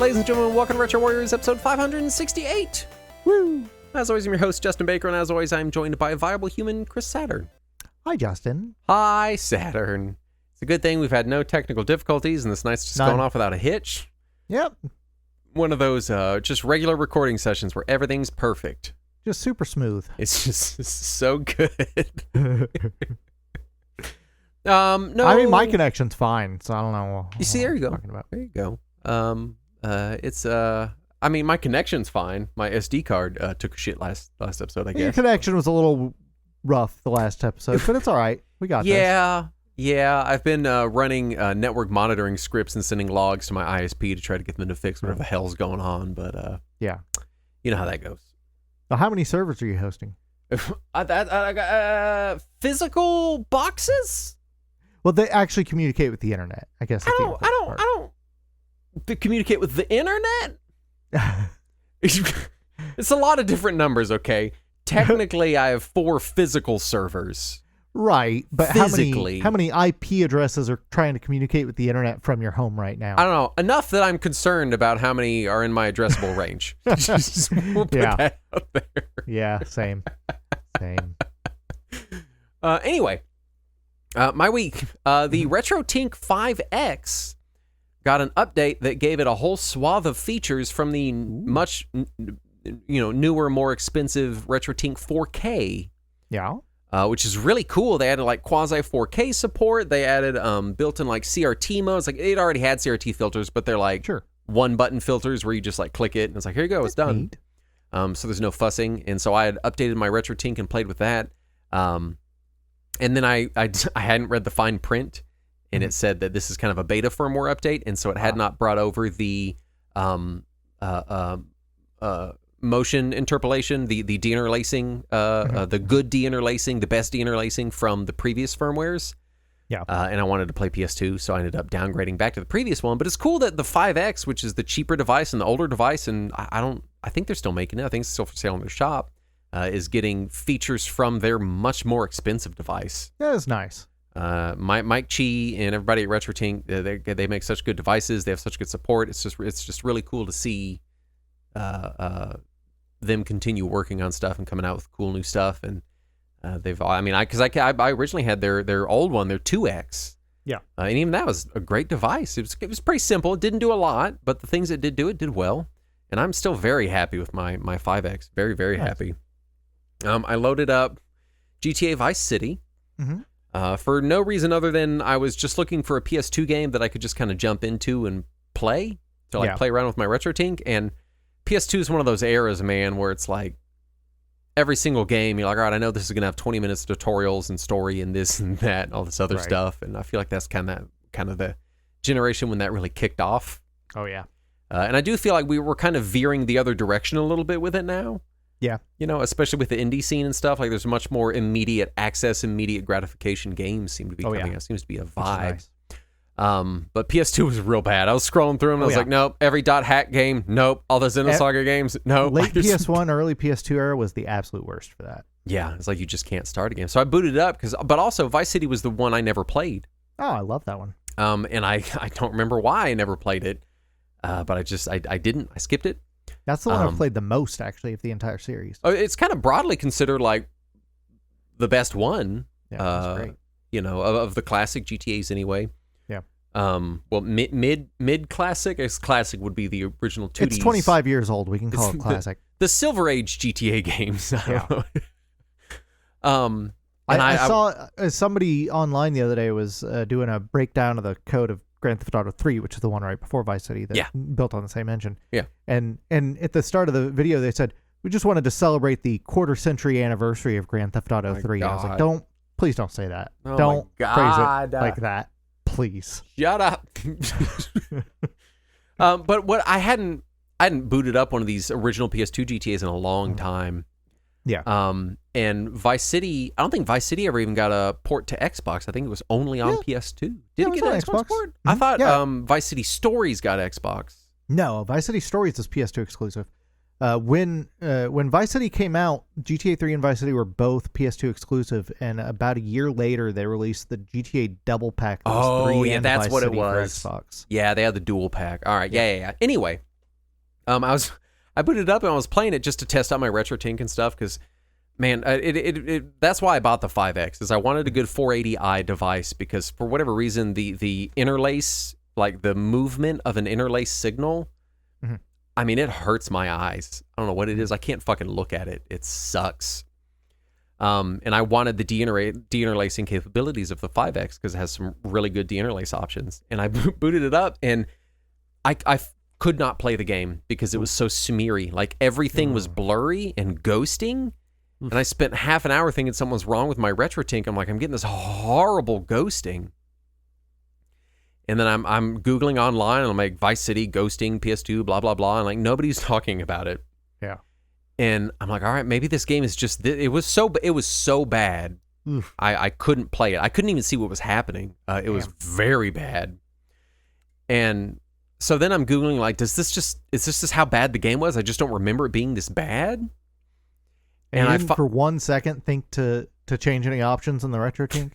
Ladies and gentlemen, welcome to Retro Warriors, episode 568. Woo! As always, I'm your host, Justin Baker, and as always, I'm joined by a viable human, Chris Saturn. Hi, Justin. Hi, Saturn. It's a good thing we've had no technical difficulties, and this night's just going off without a hitch. Yep. One of those just regular recording sessions where everything's perfect. Just super smooth. It's just so good. No, I mean, my connection's fine, so I don't know. You see, there you go. Talking about. There you go. I mean, my connection's fine. My SD card took a shit last episode, I guess. Your connection was a little rough the last episode, but it's all right. We got this. Yeah. I've been running network monitoring scripts and sending logs to my ISP to try to get them to fix whatever the hell's going on, but yeah, you know how that goes. Now, how many servers are you hosting? Physical boxes? Well, they actually communicate with the internet, I guess. I don't communicate with the internet. It's a lot of different numbers, okay? Technically, I have 4 physical servers. Right, but physically, how many IP addresses are trying to communicate with the internet from your home right now? I don't know. Enough that I'm concerned about how many are in my addressable range. We'll put that out there. Yeah, same. Anyway, my week. The RetroTink 5X got an update that gave it a whole swath of features from the much, newer, more expensive RetroTink 4K. Yeah. Which is really cool. They added like quasi 4K support. They added built-in like CRT modes. Like it already had CRT filters, but they're like one button filters where you just like click it and it's like, here you go, it's done. So there's no fussing. And so I had updated my RetroTink and played with that. And then I hadn't read the fine print, and it said that this is kind of a beta firmware update, and so it had not brought over the motion interpolation, the deinterlacing, the good deinterlacing, the best deinterlacing from the previous firmwares. Yeah. And I wanted to play PS2, so I ended up downgrading back to the previous one. But it's cool that the 5X, which is the cheaper device and the older device, and I think they're still making it. I think it's still for sale in their shop. Is getting features from their much more expensive device. That is nice. Mike Chi and everybody at RetroTink, they make such good devices. They have such good support. It's just really cool to see them continue working on stuff and coming out with cool new stuff. And I originally had their old one, their 2X. Yeah. And even that was a great device. It was pretty simple. It didn't do a lot, but the things it did do, it did well. And I'm still very happy with my 5X. Very, very happy. I loaded up GTA Vice City for no reason other than I was just looking for a PS2 game that I could just kind of jump into and play to play around with my RetroTink. And PS2 is one of those eras, man, where it's like every single game you're like, all right, I know this is going to have 20 minutes of tutorials and story and this and that and all this other stuff. And I feel like that's kind of the generation when that really kicked off. Oh, yeah. And I do feel like we were kind of veering the other direction a little bit with it now. Yeah. Especially with the indie scene and stuff, like there's much more immediate access, immediate gratification games seem to be coming out. Seems to be a vibe. Nice. But PS2 was real bad. I was scrolling through them and I was like, nope, every .hack game, nope. All the Xenosaga games, nope. Late PS1, early PS2 era was the absolute worst for that. Yeah, it's like you just can't start a game. So I booted it up, but also Vice City was the one I never played. Oh, I love that one. And I don't remember why I never played it, but I didn't. I skipped it. That's the one I've played the most, actually, of the entire series. It's kind of broadly considered like the best one. Yeah, that's great. Of the classic GTAs anyway. Yeah. Well, mid classic. I guess classic would be the original 2Ds. It's 25 years old. We can call it classic. The Silver Age GTA games. I saw somebody online the other day was doing a breakdown of the code of Grand Theft Auto 3, which is the one right before Vice City that built on the same engine. Yeah. And at the start of the video, they said, we just wanted to celebrate the quarter-century anniversary of Grand Theft Auto 3. God. I was like, please don't say that. Oh don't phrase it like that. Please. Shut up. But what I hadn't booted up one of these original PS2 GTAs in a long time. Yeah. And Vice City, I don't think Vice City ever even got a port to Xbox. I think it was only on PS2. Did it get an Xbox port? Mm-hmm. I thought Vice City Stories got Xbox. No, Vice City Stories is PS2 exclusive. When Vice City came out, GTA 3 and Vice City were both PS2 exclusive, and about a year later, they released the GTA Double Pack. That was 3 and that's Vice what City it was. For Xbox. Yeah, they had the dual pack. All right, yeah. Anyway, I booted it up and I was playing it just to test out my RetroTink and stuff because, man, that's why I bought the 5X is I wanted a good 480i device because for whatever reason the interlace, like the movement of an interlace signal, I mean, it hurts my eyes. I don't know what it is. I can't fucking look at it. It sucks. And I wanted the deinterlacing capabilities of the 5X because it has some really good deinterlace options. And I booted it up, and I could not play the game because it was so smeary. Like, everything was blurry and ghosting. And I spent half an hour thinking something was wrong with my RetroTink. I'm like, I'm getting this horrible ghosting. And then I'm Googling online, and I'm like, Vice City, ghosting, PS2, blah, blah, blah. And like, nobody's talking about it. Yeah. And I'm like, all right, maybe this game is just, it was so bad. I couldn't play it. I couldn't even see what was happening. It was very bad. And so then I'm Googling, like, is this just how bad the game was? I just don't remember it being this bad. And I didn't for 1 second think to change any options in the RetroTink?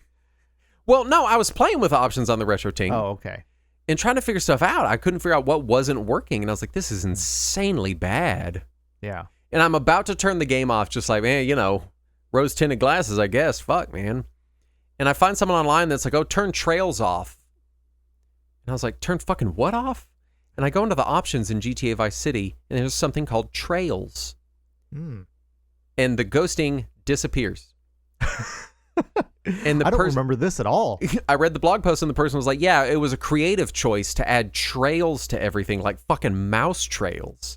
Well, no, I was playing with options on the RetroTink. Oh, okay. And trying to figure stuff out. I couldn't figure out what wasn't working. And I was like, this is insanely bad. Yeah. And I'm about to turn the game off, just like, man, rose-tinted glasses, I guess. Fuck, man. And I find someone online that's like, oh, turn trails off. And I was like, turn fucking what off? And I go into the options in GTA Vice City, and there's something called trails. And the ghosting disappears. And I don't remember this at all. I read the blog post, and the person was like, yeah, it was a creative choice to add trails to everything, like fucking mouse trails.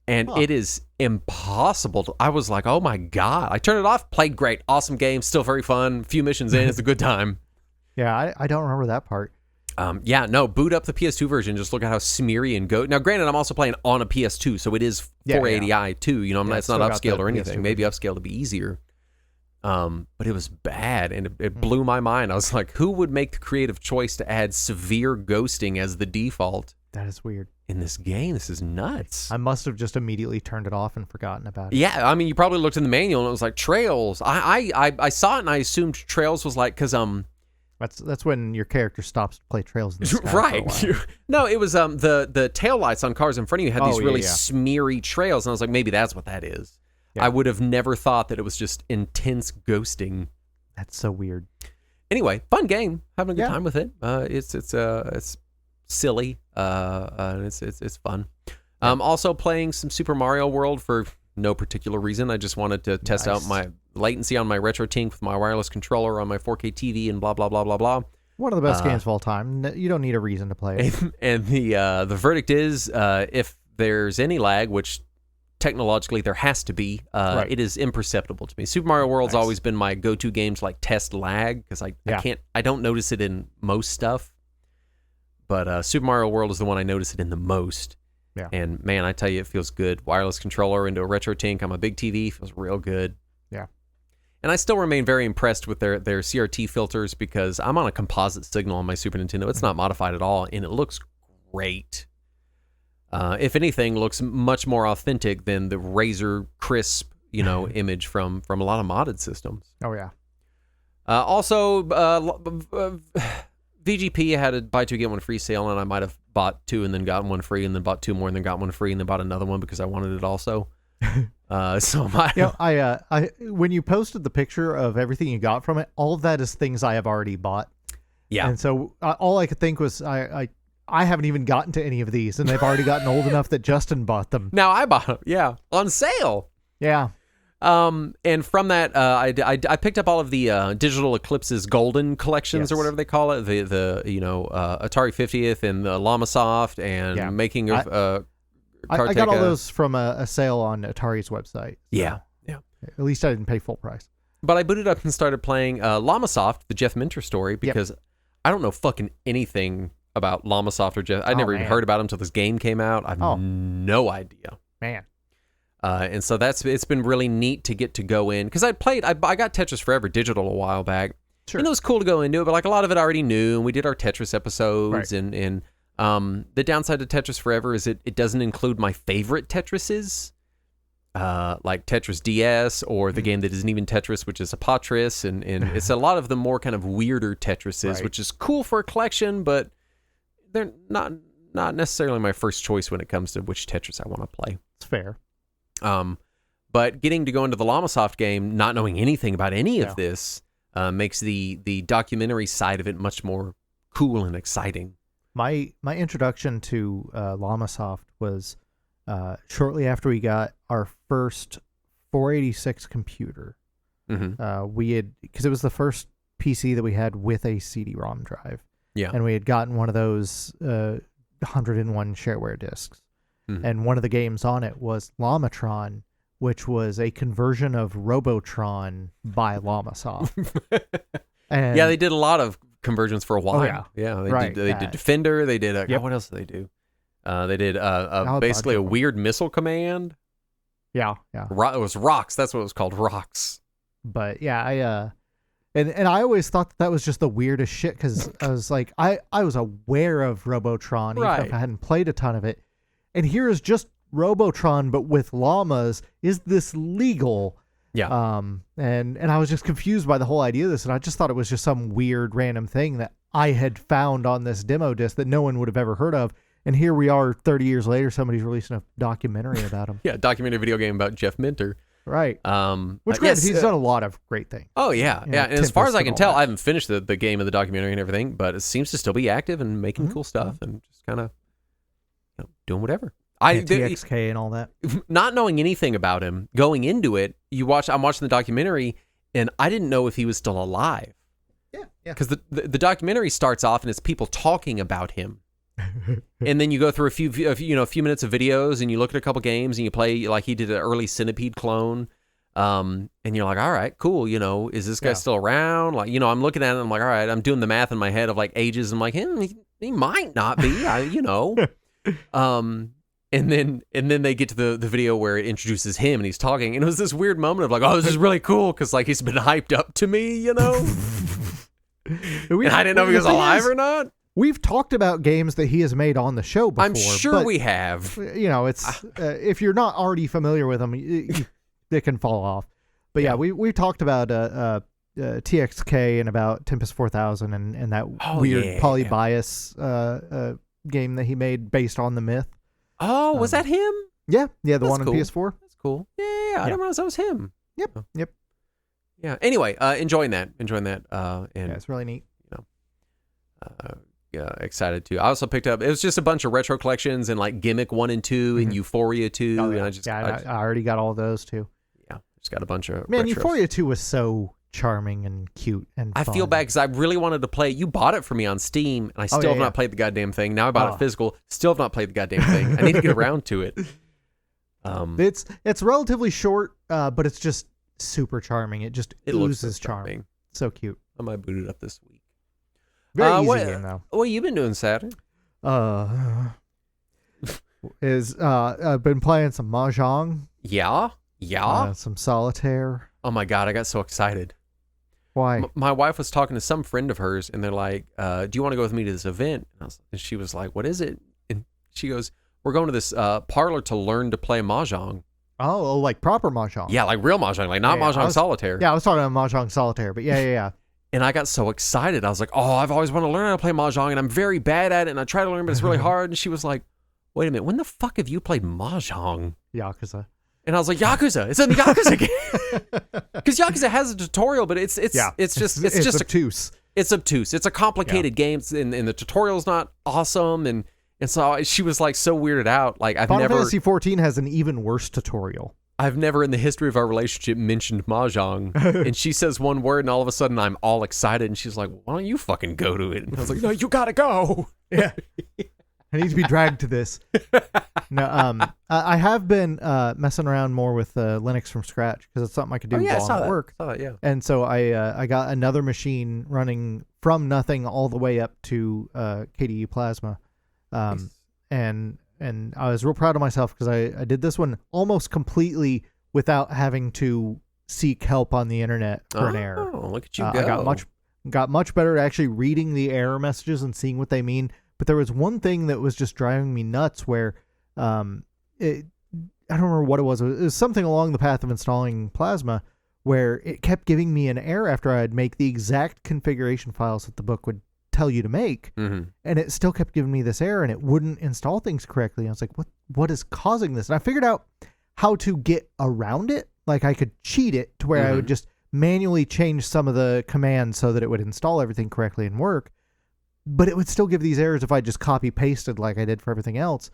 And it is impossible. I was like, oh my God. I turned it off, played great, awesome game, still very fun. Few missions in, it's a good time. Yeah, I don't remember that part. Boot up the PS2 version. Just look at how smeary and go. Now, granted, I'm also playing on a PS2, so it is 480i too. It's not upscaled or anything. Maybe upscaled to be easier. But it was bad, and it blew my mind. I was like, who would make the creative choice to add severe ghosting as the default? That is weird. In this game, this is nuts. I must have just immediately turned it off and forgotten about it. Yeah, I mean, you probably looked in the manual and it was like trails. I saw it and I assumed trails was like because that's when your character stops to play Trails in the Sky. Right. No, it was the taillights on cars in front of you had these really smeary trails, and I was like, maybe that's what that is. Yeah. I would have never thought that it was just intense ghosting. That's so weird. Anyway, fun game. Having a good time with it. It's silly. It's fun. Also playing some Super Mario World for no particular reason. I just wanted to test out my latency on my RetroTink with my wireless controller on my 4K TV and blah blah blah blah blah. One of the best games of all time. You don't need a reason to play it. And the verdict is, if there's any lag, which technologically there has to be, it is imperceptible to me. Super Mario World's always been my go-to game to like test lag because I don't notice it in most stuff. But Super Mario World is the one I notice it in the most. Yeah. And man, I tell you, it feels good. Wireless controller into a RetroTink on my big TV feels real good. Yeah. And I still remain very impressed with their CRT filters because I'm on a composite signal on my Super Nintendo. It's not modified at all, and it looks great. If anything, looks much more authentic than the razor crisp, image from a lot of modded systems. Oh yeah. Also, VGP had a buy two get one free sale, and I might have bought two and then got one free, and then bought two more and then got one free, and then bought another one because I wanted it also. I when you posted the picture of everything you got from it, all of that is things I have already bought. Yeah. And so all I could think was I haven't even gotten to any of these, and they've already gotten old enough that Justin bought them. Now I bought them, on sale. Yeah. And from that, I picked up all of the Digital Eclipse's Golden collections or whatever they call it. The Atari 50th and the Llamasoft and making of I got all those from a sale on Atari's website. So yeah. At least I didn't pay full price. But I booted up and started playing Llamasoft, the Jeff Minter story, because I don't know fucking anything about Llamasoft or Jeff. I never even heard about him until this game came out. I have no idea. Man. And so it's been really neat to get to go in because I got Tetris Forever digital a while back. Sure. And it was cool to go into it, but like a lot of it I already knew, and we did our Tetris episodes, and the downside to Tetris Forever is it doesn't include my favorite Tetrises, like Tetris DS or the game that isn't even Tetris, which is Apotris, and it's a lot of the more kind of weirder Tetrises, which is cool for a collection, but they're not not necessarily my first choice when it comes to which Tetris I want to play. It's fair. But getting to go into the Llamasoft game, not knowing anything about any of this, makes the documentary side of it much more cool and exciting. My introduction to Llamasoft was shortly after we got our first 486 computer. We had, because it was the first PC that we had with a CD-ROM drive. Yeah. And we had gotten one of those 101 shareware discs. And one of the games on it was Llamatron, which was a conversion of Robotron by Llamasoft. And yeah, they did a lot of conversions for a while. Oh, yeah. They did Defender. They did God, what else did they do? They did basically a weird missile command. Yeah. It was Rocks. That's what it was called, Rocks. But yeah, and I always thought that was just the weirdest shit, because I was like, I was aware of Robotron, even if I hadn't played a ton of it. And here is just Robotron, but with llamas. Is this legal? Yeah. And I was just confused by the whole idea of this, and I just thought it was just some weird random thing that I had found on this demo disc that no one would have ever heard of. And here we are 30 years later, somebody's releasing a documentary about him. Yeah, documentary video game about Jeff Minter. Right. Which, granted, he's done a lot of great things. Oh, yeah. You know, yeah. And as far as I can tell, that. I haven't finished the game of the documentary and everything, but it seems to still be active and making cool stuff and just kind of doing whatever. TXK and all that. Not knowing anything about him, going into it, I'm watching the documentary, and I didn't know if he was still alive. Yeah. Because the documentary starts off, and it's people talking about him. And then you go through a few minutes of videos, and you look at a couple games, and you play, like he did an early Centipede clone. And you're like, all right, cool. Is this guy still around? Like, I'm looking at it, and I'm like, all right, I'm doing the math in my head of like ages. I'm like, he might not be, And then they get to the video where it introduces him and he's talking, and it was this weird moment of like, oh, this is really cool because like he's been hyped up to me, and I didn't know if he was alive or not. We've talked about games that he has made on the show before. I'm sure we have. It's if you're not already familiar with them, they can fall off. But yeah, we talked about TXK and about Tempest 4000 and that weird polybias game that he made based on the myth. Oh, was that him? Yeah, the one on cool. PS4. That's cool. Yeah. I didn't realize that was him. Yep. Yeah. Anyway, enjoying that. And it's really neat. Excited too. I also picked up. It was just a bunch of retro collections and like Gimmick 1 and 2 and Euphoria 2. Oh, yeah. And I already got all those too. Yeah, just got a bunch of. Man, retros. Euphoria 2 was so charming and cute and I fun. feel bad because I really wanted to play. You bought it for me on Steam, and I still have not played the goddamn thing. Now I bought it physical, still have not played the goddamn thing. I need to get around to it. It's relatively short, but it's just super charming. It oozes charm. So cute. I might boot it up this week. Very easy game though. What you been doing, Saturn? I've been playing some Mahjong. Yeah. Some solitaire. Oh my god, I got so excited. Why? My wife was talking to some friend of hers, and they're like, do you want to go with me to this event? And she was like, what is it? And she goes, we're going to this parlor to learn to play Mahjong. Oh, like proper Mahjong. Yeah, like real Mahjong, like not Mahjong solitaire. Yeah, I was talking about Mahjong solitaire, but yeah. And I got so excited. I was like, oh, I've always wanted to learn how to play Mahjong, and I'm very bad at it, and I try to learn, but it's really hard. And she was like, wait a minute, when the fuck have you played Mahjong? Yakuza. And I was like, Yakuza. It's in the Yakuza game. Because Yakuza has a tutorial, but it's just obtuse. It's obtuse. It's a complicated game, and the tutorial's not awesome. And so she was like so weirded out. Like Final Fantasy 14 has an even worse tutorial. I've never in the history of our relationship mentioned Mahjong. And she says one word, and all of a sudden I'm all excited. And she's like, why don't you fucking go to it? And I was like, no, you gotta go. Yeah. I need to be dragged to this. No, I have been messing around more with Linux from scratch because it's something I could do while I'm at work. I saw that, yeah. And so I got another machine running from nothing all the way up to KDE Plasma, Nice. and I was real proud of myself because I did this one almost completely without having to seek help on the internet for an error. Oh, look at you go. I got much better at actually reading the error messages and seeing what they mean. But there was one thing that was just driving me nuts where I don't remember what it was. It was something along the path of installing Plasma where it kept giving me an error after I'd make the exact configuration files that the book would tell you to make. Mm-hmm. And it still kept giving me this error, and it wouldn't install things correctly. I was like, what is causing this? And I figured out how to get around it. Like I could cheat it to where I would just manually change some of the commands so that it would install everything correctly and work. But it would still give these errors if I just copy pasted like I did for everything else.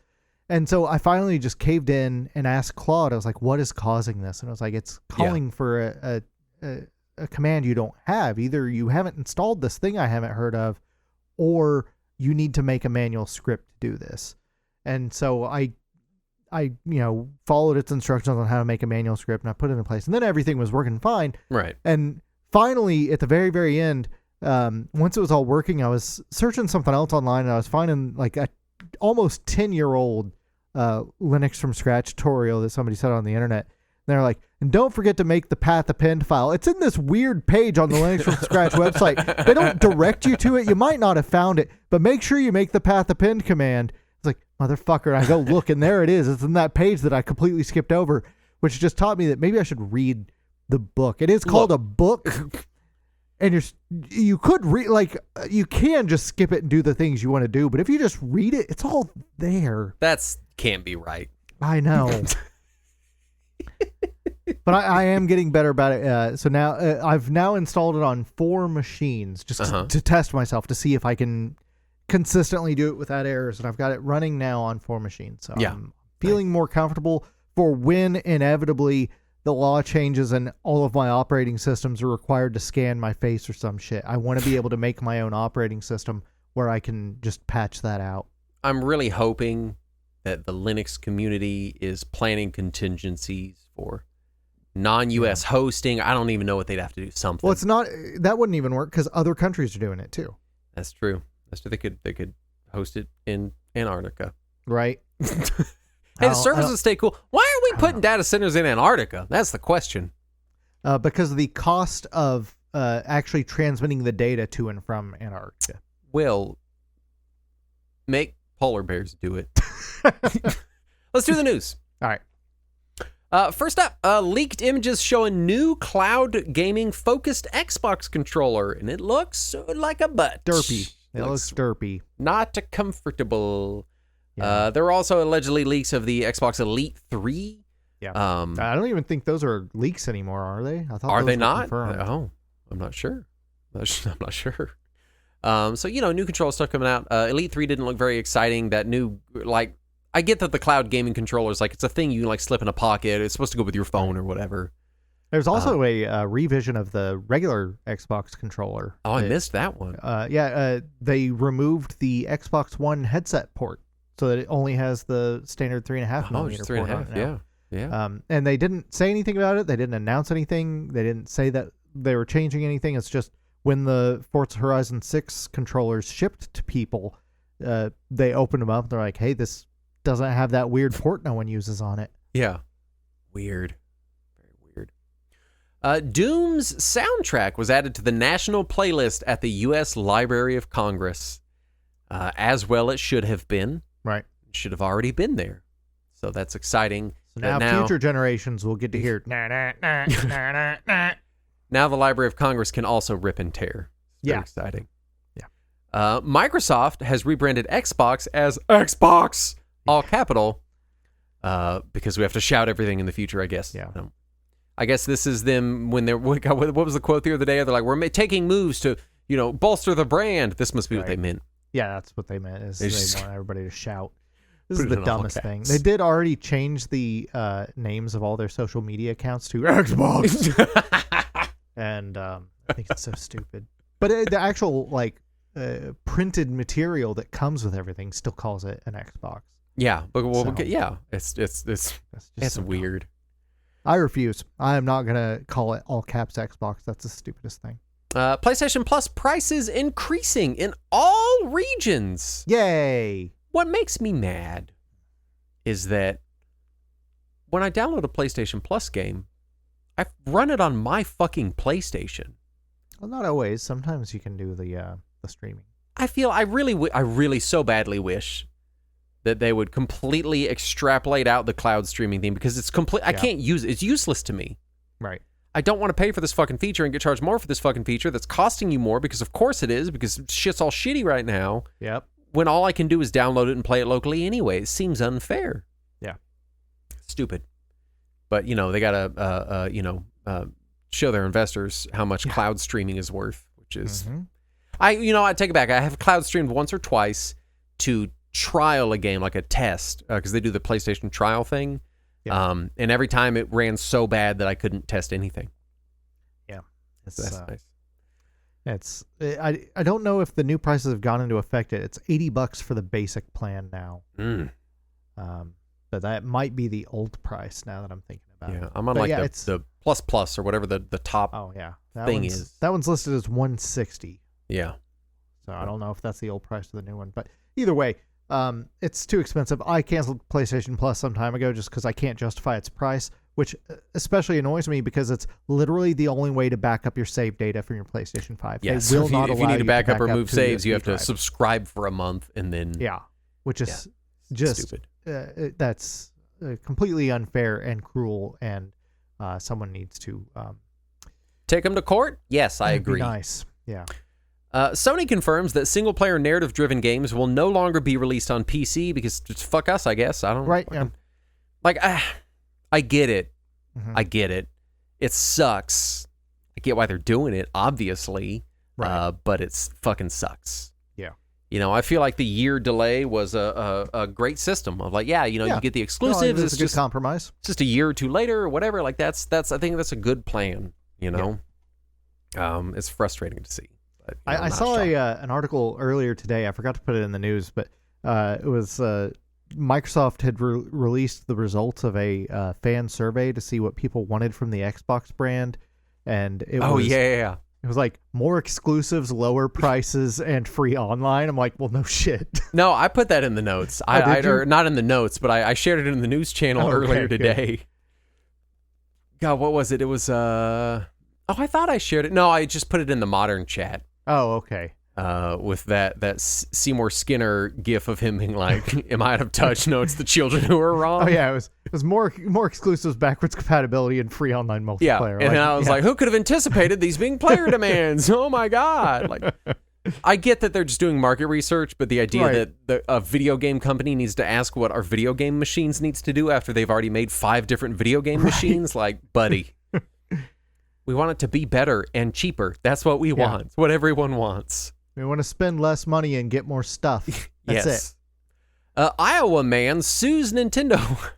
And so I finally just caved in and asked Claude. I was like, what is causing this? And I was like, it's calling for a command you don't have. Either you haven't installed this thing I haven't heard of, or you need to make a manual script to do this. And so I followed its instructions on how to make a manual script, and I put it in place, and then everything was working fine. Right. And finally, at the very, very end, once it was all working, I was searching something else online, and I was finding like a almost 10-year-old Linux from scratch tutorial that somebody said on the internet. And they're like, and don't forget to make the path append file. It's in this weird page on the Linux from scratch website. They don't direct you to it. You might not have found it, but make sure you make the path append command. It's like, motherfucker, I go look, and there it is. It's in that page that I completely skipped over, which just taught me that maybe I should read the book. It is called a book, and you could read, like, you can just skip it and do the things you want to do, but if you just read it, it's all there. That's can't be right. I know. But I am getting better about it. So now I've now installed it on 4 machines just to test myself to see if I can consistently do it without errors, and I've got it running now on 4 machines. So I'm feeling more comfortable for when inevitably the law changes and all of my operating systems are required to scan my face or some shit. I want to be able to make my own operating system where I can just patch that out. I'm really hoping that the Linux community is planning contingencies for non-US hosting. I don't even know what they'd have to do. Something. Well, that wouldn't even work because other countries are doing it too. That's true. They could host it in Antarctica. Right. Hey, the service would stay cool. Why aren't we putting data centers in Antarctica? That's the question. Because of the cost of actually transmitting the data to and from Antarctica. Will, make polar bears do it. Let's do the news. All right. First up, leaked images show a new cloud gaming focused Xbox controller, and it looks like a butt. Derpy. It looks derpy. Not comfortable. Yeah. There were also allegedly leaks of the Xbox Elite 3. Yeah. I don't even think those are leaks anymore, are they? I thought are those they were not? confirmed. Oh, I'm not sure. I'm not sure. So, new control stuff coming out. Elite 3 didn't look very exciting. That new, I get that the cloud gaming controller is it's a thing you can slip in a pocket. It's supposed to go with your phone or whatever. There's also a revision of the regular Xbox controller. Oh, I missed that one. They removed the Xbox One headset port so that it only has the standard 3.5 millimeter just port on it now. Yeah. And they didn't say anything about it. They didn't announce anything. They didn't say that they were changing anything. It's just when the Forza Horizon 6 controllers shipped to people, they opened them up. They're like, hey, this doesn't have that weird port no one uses on it. Yeah. Weird. Very weird. Doom's soundtrack was added to the national playlist at the U.S. Library of Congress. As well it should have been. Right. It should have already been there. So that's exciting. So now future generations will get to hear Now the Library of Congress can also rip and tear. It's very exciting. Yeah. Microsoft has rebranded Xbox as Xbox, all capital, because we have to shout everything in the future, I guess. Yeah. I guess this is them when they're, what was the quote the other day? They're like, we're taking moves to, bolster the brand. This must be what they meant. Yeah, that's what they meant, is they want everybody to shout. This Put is it the in all dumbest caps. thing. They did already change the names of all their social media accounts to Xbox. And I think it's so stupid. But the actual, printed material that comes with everything still calls it an Xbox. Yeah, but it's just so weird. dumb. I refuse. I am not going to call it all caps Xbox. That's the stupidest thing. PlayStation Plus prices increasing in all regions. Yay! What makes me mad is that when I download a PlayStation Plus game, I run it on my fucking PlayStation. Well, not always. Sometimes you can do the streaming. I really so badly wish that they would completely extrapolate out the cloud streaming thing, because it's complete. I can't use it. It's useless to me. Right. I don't want to pay for this fucking feature and get charged more for this fucking feature that's costing you more because of course it is, because shit's all shitty right now. Yep. When all I can do is download it and play it locally anyway. It seems unfair. Yeah. Stupid. But, they got to, show their investors how much cloud streaming is worth, which is... I take it back. I have cloud streamed once or twice to trial a game, like a test, because they do the PlayStation trial thing. Yeah. And every time it ran so bad that I couldn't test anything. Yeah. So that's nice. I don't know if the new prices have gone into effect yet. It's $80 for the basic plan now. But that might be the old price now that I'm thinking about it. Yeah, I'm on the plus or whatever the top thing is. That one's listed as $160. Yeah. So I don't know if that's the old price of the new one. But either way, it's too expensive. I canceled PlayStation Plus some time ago just because I can't justify its price, which especially annoys me because it's literally the only way to back up your save data from your PlayStation 5. Yes, they will if you need to back up or move saves, you have to drive. subscribe for a month and then... Yeah, which is just... stupid. That's completely unfair and cruel, and someone needs to... take them to court? Yes, I agree. Nice, yeah. Sony confirms that single-player narrative-driven games will no longer be released on PC because just fuck us, I guess. I don't... Right, yeah. Like, I get it. Mm-hmm. I get it. It sucks. I get why they're doing it, obviously. Right. But it's fucking sucks. Yeah. I feel like the year delay was a great system of like, you get the exclusives. It's a good compromise. It's just a year or two later or whatever. Like I think that's a good plan, It's frustrating to see. But, I saw an article earlier today. I forgot to put it in the news, but it was Microsoft had released the results of a fan survey to see what people wanted from the Xbox brand, and it it was like more exclusives, lower prices, and free online. I'm like, well, no shit. No, I put that in the notes. Or not in the notes, but I shared it in the news channel earlier today. God, what was it? It was I thought I shared it. No, I just put it in the modern chat. Oh, okay. With that Seymour Skinner gif of him being like, "Am I out of touch? No, it's the children who are wrong." Oh yeah, it was more exclusives, backwards compatibility, and free online multiplayer. Yeah, and I was like, "Who could have anticipated these being player demands?" Oh my god! Like, I get that they're just doing market research, but the idea that a video game company needs to ask what our video game machines needs to do after they've already made 5 different video game machines, like, buddy. We want it to be better and cheaper. That's what we want. It's what everyone wants. We want to spend less money and get more stuff. That's it. Iowa man sues Nintendo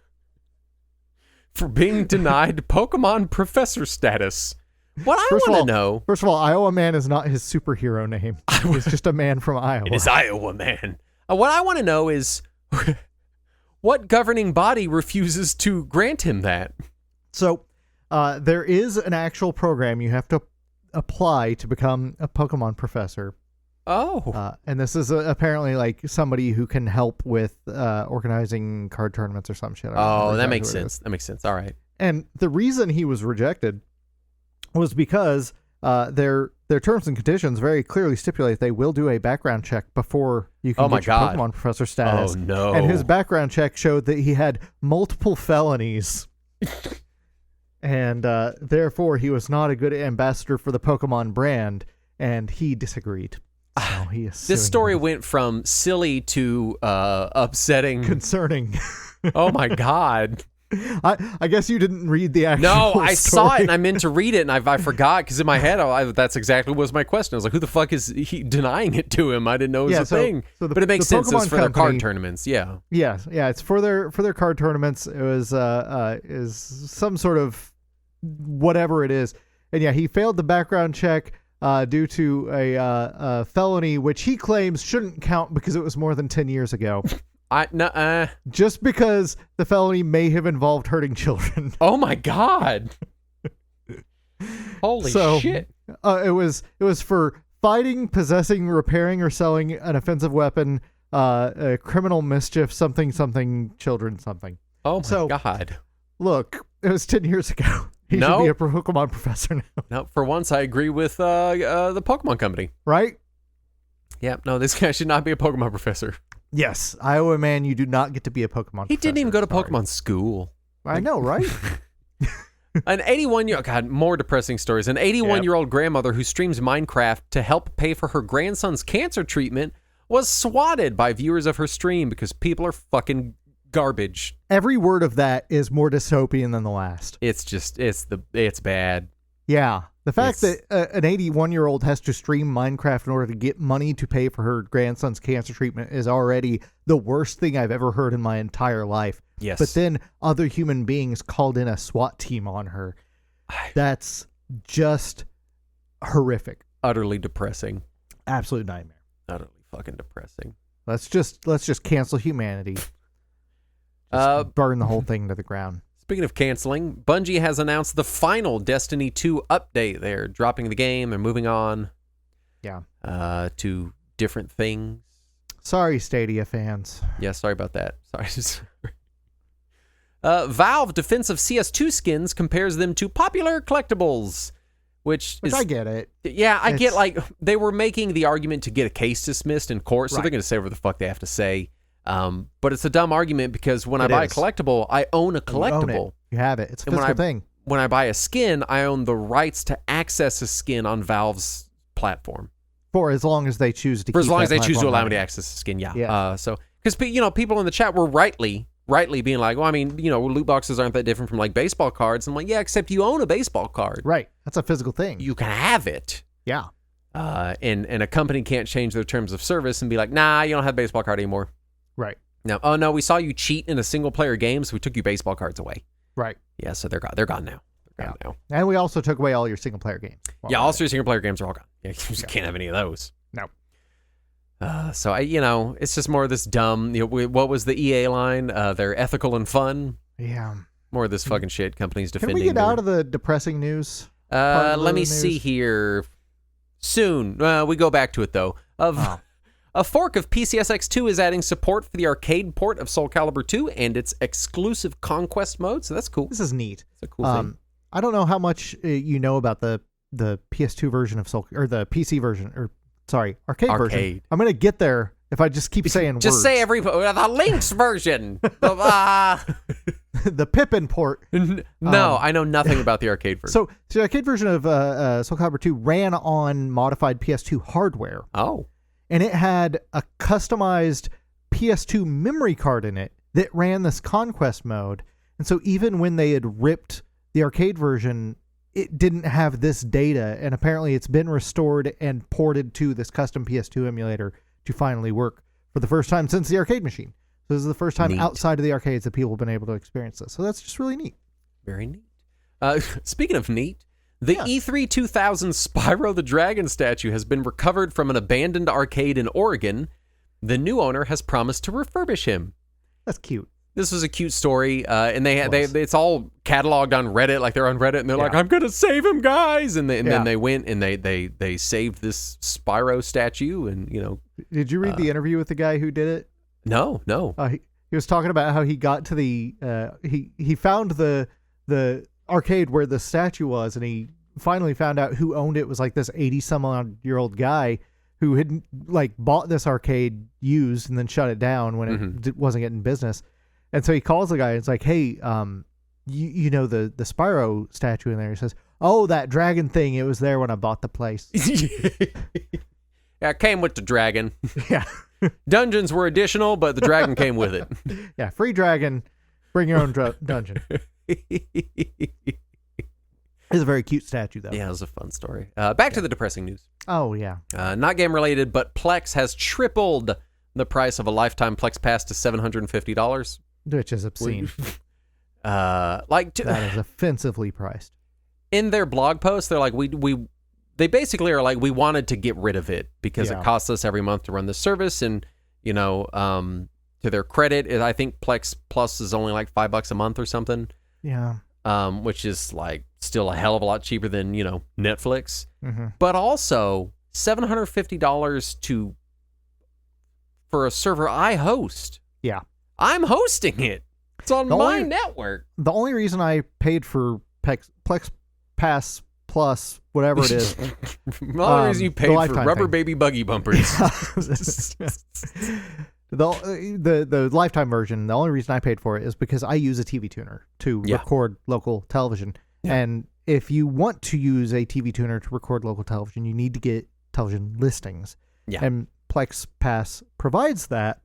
for being denied Pokemon professor status. What I want to know... First of all, Iowa man is not his superhero name. He's just a man from Iowa. It is Iowa man. What I want to know is what governing body refuses to grant him that? So... there is an actual program you have to apply to become a Pokemon professor. Oh. And this is apparently like somebody who can help with organizing card tournaments or some shit. Oh, that makes sense. That makes sense. All right. And the reason he was rejected was because their terms and conditions very clearly stipulate they will do a background check before you can get your Pokemon professor status. Oh, no. And his background check showed that he had multiple felonies. And therefore, he was not a good ambassador for the Pokemon brand, and he disagreed. So he is this story went from silly to upsetting. Concerning. Oh, my God. I guess you didn't read the actual I story. saw it, and I meant to read it, and I forgot, because in my head, that's exactly what was my question. I was like, who the fuck is he denying it to him? I didn't know it was a thing. But it makes sense. It's for their card tournaments, yeah. Yeah, it's for their card tournaments. It was is some sort of whatever it is. And yeah, he failed the background check due to a felony, which he claims shouldn't count because it was more than 10 years ago. Just because the felony may have involved hurting children. Oh my God. Holy shit. It was for fighting, possessing, repairing, or selling an offensive weapon, criminal mischief, something, children, something. Oh my God. Look, it was 10 years ago. He should be a Pokemon professor now. No, for once I agree with the Pokemon company. Right? Yeah, no, this guy should not be a Pokemon professor. Yes, Iowa man, you do not get to be a Pokemon professor. He didn't even go to Pokemon school. I know, right? An 81-year-old, God, more depressing stories. An 81-year-old grandmother who streams Minecraft to help pay for her grandson's cancer treatment was swatted by viewers of her stream because people are fucking garbage. Every word of that is more dystopian than the last. It's bad. Yeah. The fact that an 81-year-old has to stream Minecraft in order to get money to pay for her grandson's cancer treatment is already the worst thing I've ever heard in my entire life. Yes. But then other human beings called in a SWAT team on her. That's just horrific. Utterly depressing. Absolute nightmare. Utterly fucking depressing. Let's just cancel humanity. Burn the whole thing to the ground. Speaking of canceling, Bungie has announced the final Destiny 2 update. They're dropping the game and moving on. Yeah. To different things. Sorry, Stadia fans. Yeah, sorry about that. Sorry. Valve defensive CS2 skins compares them to popular collectibles, which is, I get it. Yeah, I get, like, they were making the argument to get a case dismissed in court, so they're going to say whatever the fuck they have to say. But it's a dumb argument because when I buy a collectible, I own a collectible. You have it. It's a physical thing. When I buy a skin, I own the rights to access a skin on Valve's platform. For as long as they choose to. For as long as they choose to allow me to access the skin, yeah. So because people in the chat were rightly being like, well, I mean, loot boxes aren't that different from like baseball cards. I'm like, yeah, except you own a baseball card. Right. That's a physical thing. You can have it. Yeah. And a company can't change their terms of service and be like, nah, you don't have a baseball card anymore. Right. Now, oh no, we saw you cheat in a single player game, so we took your baseball cards away. Right. Yeah, so they're gone. They're gone now. And we also took away all your single player games. All your single player games are all gone. Yeah, you just can't have any of those. No. So it's just more of this dumb. What was the EA line? They're ethical and fun. Yeah. More of this fucking shit. Companies defending. Can we get out of the depressing news? Let me see here. Soon. We go back to it though. A fork of PCSX2 is adding support for the arcade port of Soul Calibur 2 and its exclusive Conquest mode, so that's cool. This is neat. It's a cool thing. I don't know how much you know about the PS2 version of Soul, or the PC version, arcade version. I'm going to get there if I just keep saying just words. Say the Lynx version. The Pippin port. No, I know nothing about the arcade version. So the arcade version of Soul Calibur 2 ran on modified PS2 hardware. Oh. And it had a customized PS2 memory card in it that ran this Conquest mode. And so even when they had ripped the arcade version, it didn't have this data. And apparently it's been restored and ported to this custom PS2 emulator to finally work for the first time since the arcade machine. So this is the first time outside of the arcades that people have been able to experience this. So that's just really neat. Very neat. Speaking of neat, the E3 2000 Spyro the Dragon statue has been recovered from an abandoned arcade in Oregon. The new owner has promised to refurbish him. That's cute. This was a cute story, and it's all cataloged on Reddit. Like they're on Reddit, and they're like, "I'm gonna save him, guys!" And then they went and they saved this Spyro statue, and Did you read the interview with the guy who did it? No. He was talking about how he got to the he found the arcade where the statue was, and he finally found out who owned it. It was like this 80-some-odd-year-old guy who had like bought this arcade used and then shut it down when it wasn't getting business. And so he calls the guy and it's like, hey, you know the Spyro statue in there? He says, oh, that dragon thing, it was there when I bought the place. Yeah, it came with the dragon. Yeah. Dungeons were additional, but the dragon came with it. Yeah, free dragon, bring your own dungeon. It's a very cute statue, though. Yeah, it was a fun story. Back to the depressing news. Oh, yeah. Not game related, but Plex has tripled the price of a lifetime Plex Pass to $750. Which is obscene. That is offensively priced. In their blog post, they're like, they basically are like, we wanted to get rid of it because it costs us every month to run the service. And, to their credit, I think Plex Plus is only like $5 a month or something. Yeah. Which is like still a hell of a lot cheaper than, Netflix. Mm-hmm. But also $750 for a server I host. Yeah. I'm hosting it. It's on my network. The only reason I paid for Plex Pass Plus, whatever it is. The only reason you paid for Rubber Baby Buggy Bumpers. The lifetime version, the only reason I paid for it is because I use a TV tuner to record local television. And if you want to use a TV tuner to record local television, you need to get television listings. Yeah. And Plex Pass provides that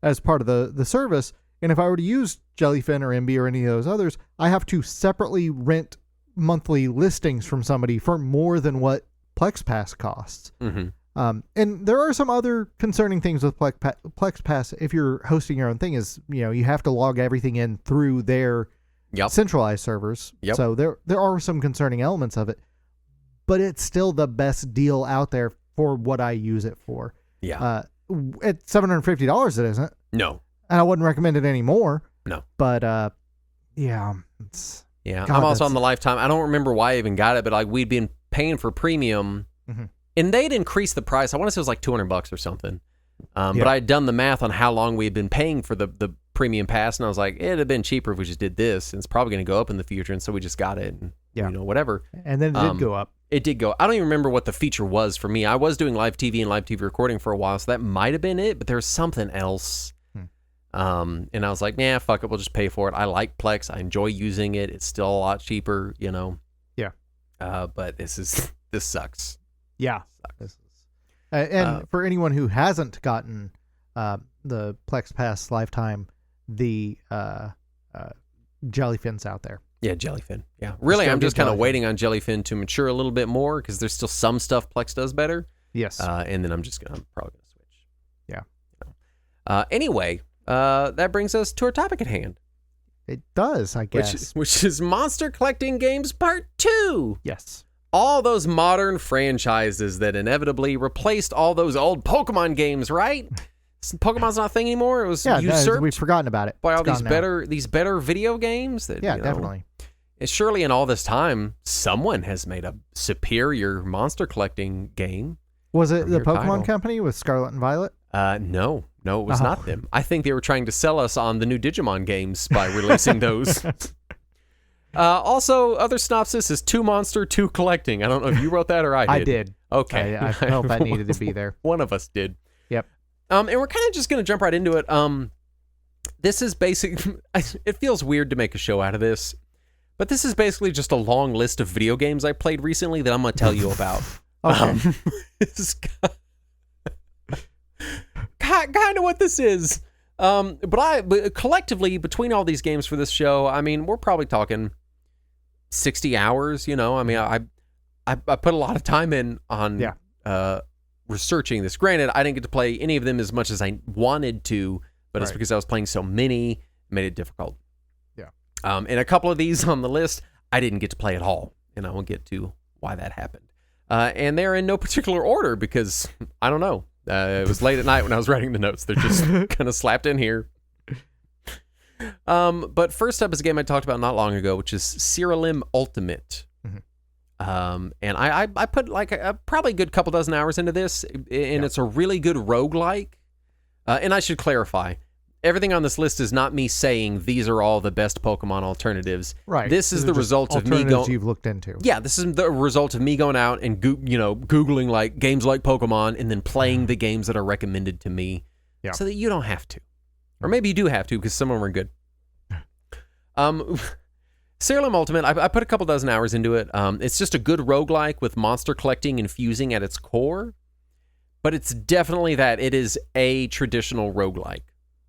as part of the service. And if I were to use Jellyfin or MB or any of those others, I have to separately rent monthly listings from somebody for more than what Plex Pass costs. Mm-hmm. And there are some other concerning things with Plex Pass. If you're hosting your own thing, is you have to log everything in through their centralized servers. Yep. So there are some concerning elements of it, but it's still the best deal out there for what I use it for. Yeah. At $750, it isn't. No. And I wouldn't recommend it anymore. No. But yeah. Yeah. God, I'm also on the lifetime. I don't remember why I even got it, but like we'd been paying for premium. Mm-hmm. And they'd increased the price. I want to say it was like $200 or something. But I had done the math on how long we had been paying for the premium pass, and I was like, it'd have been cheaper if we just did this, and it's probably going to go up in the future, and so we just got it, and whatever. And then it did go up. It did go. I don't even remember what the feature was for me. I was doing live TV and live TV recording for a while, so that might have been it, but there was something else. And I was like, nah, fuck it, we'll just pay for it. I like Plex. I enjoy using it. It's still a lot cheaper, Yeah. But this sucks. Yeah. And for anyone who hasn't gotten the Plex Pass lifetime, the Jellyfin's out there. Yeah, Jellyfin. Yeah. Really, I'm just kind of waiting on Jellyfin to mature a little bit more because there's still some stuff Plex does better. Yes. And then I'm probably going to switch. Yeah. Anyway, that brings us to our topic at hand. It does, I guess. Which is Monster Collecting Games Part 2. Yes. All those modern franchises that inevitably replaced all those old Pokemon games, right? Pokemon's not a thing anymore. It was usurped. We've forgotten about it. By all these better video games. That, definitely. And surely in all this time, someone has made a superior monster collecting game. Was it the Pokemon Company with Scarlet and Violet? No, it was not them. I think they were trying to sell us on the new Digimon games by releasing those. Also, other synopsis is 2 Monster, 2 Collecting. I don't know if you wrote that or I did. I did. Okay. I felt that needed to be there. One of us did. Yep. And we're kind of just going to jump right into it. This is basic. It feels weird to make a show out of this, but this is basically just a long list of video games I played recently that I'm going to tell you about. Okay. It's kind of what this is. But collectively, between all these games for this show, I mean, we're probably talking 60 hours, I mean, I put a lot of time in on researching this. Granted, I didn't get to play any of them as much as I wanted to, but it's because I was playing so many, it made it difficult. Yeah. And a couple of these on the list, I didn't get to play at all, and I will get to why that happened. And they're in no particular order because, I don't know, it was late at night when I was writing the notes. They're just kind of slapped in here. But first up is a game I talked about not long ago, which is Siralim Ultimate. Mm-hmm. And I put like probably a good couple dozen hours into this, and it's a really good roguelike. And I should clarify, everything on this list is not me saying these are all the best Pokemon alternatives. Right. This is the result of me going. You've looked into. Yeah, this is the result of me going out and Googling like games like Pokemon and then playing the games that are recommended to me, so that you don't have to, or maybe you do have to because some of them are good. Siralim Ultimate, I put a couple dozen hours into it. It's just a good roguelike with monster collecting and fusing at its core, but it's definitely that. It is a traditional roguelike.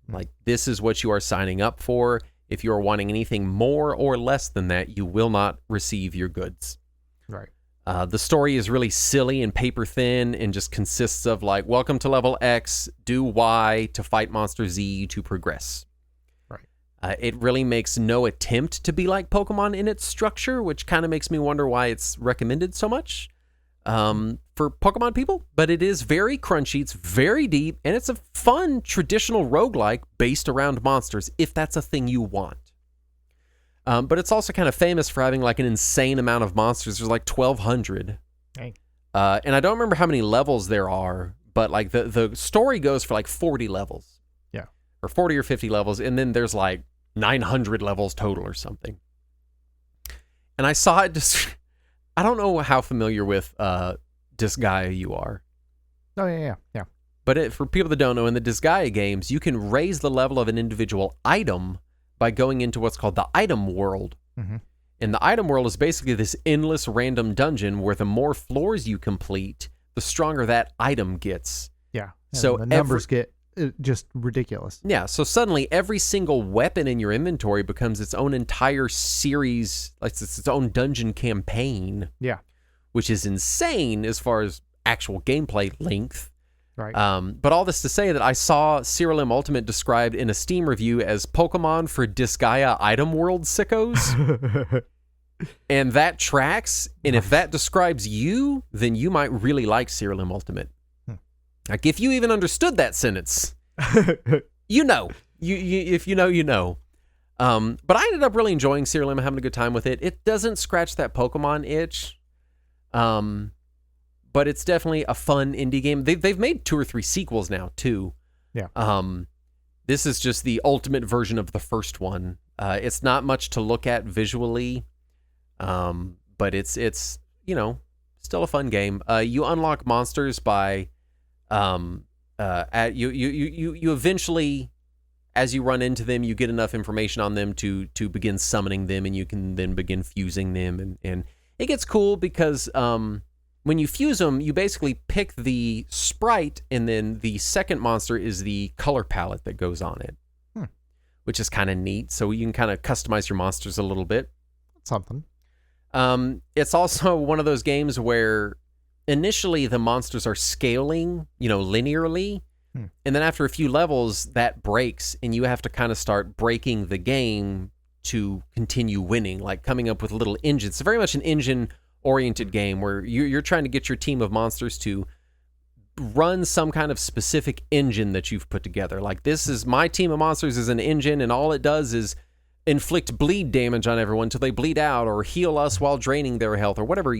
Like, this is what you are signing up for. If you are wanting anything more or less than that, you will not receive your goods. Right. The story is really silly and paper thin and just consists of like, welcome to level X, do Y to fight monster Z to progress. Right. It really makes no attempt to be like Pokemon in its structure, which kind of makes me wonder why it's recommended so much for Pokemon people. But it is very crunchy, it's very deep, and it's a fun traditional roguelike based around monsters, if that's a thing you want. But it's also kind of famous for having like an insane amount of monsters. There's like 1,200. Hey. And I don't remember how many levels there are, but like the story goes for like 40 levels. Yeah. Or 40 or 50 levels, and then there's like 900 levels total or something. And I saw it just... I don't know how familiar with Disgaea you are. Oh, yeah. But for people that don't know, in the Disgaea games, you can raise the level of an individual item by going into what's called the item world. Mm-hmm. And the item world is basically this endless random dungeon where the more floors you complete, the stronger that item gets. Yeah. So the numbers get just ridiculous. Yeah. So suddenly every single weapon in your inventory becomes its own entire series, like it's its own dungeon campaign. Yeah. Which is insane as far as actual gameplay length. Right. But all this to say that I saw Serial M Ultimate described in a Steam review as Pokemon for Disgaea item world sickos. And that tracks. And if that describes you, then you might really like Serial M Ultimate. Like if you even understood that sentence, you know. If you know, you know. But I ended up really enjoying Serial M, having a good time with it. It doesn't scratch that Pokemon itch. But it's definitely a fun indie game. They've made 2 or 3 sequels now too. Yeah. This is just the ultimate version of the first one. It's not much to look at visually, but it's still a fun game. You unlock monsters by you eventually, as you run into them, you get enough information on them to begin summoning them, and you can then begin fusing them, and it gets cool because when you fuse them, you basically pick the sprite, and then the second monster is the color palette that goes on it, which is kind of neat. So you can kind of customize your monsters a little bit. Something. It's also one of those games where initially the monsters are scaling, linearly, and then after a few levels, that breaks, and you have to kind of start breaking the game to continue winning, like coming up with little engines. It's very much an engine-oriented game where you're trying to get your team of monsters to run some kind of specific engine that you've put together. Like, this is my team of monsters is an engine, and all it does is inflict bleed damage on everyone until they bleed out, or heal us while draining their health, or whatever,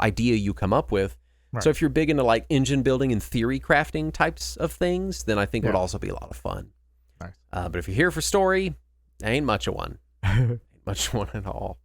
idea you come up with. Right. So if you're big into like engine building and theory crafting types of things, then I think it would also be a lot of fun. Nice. But if you're here for story, ain't much of one. Ain't much of one at all.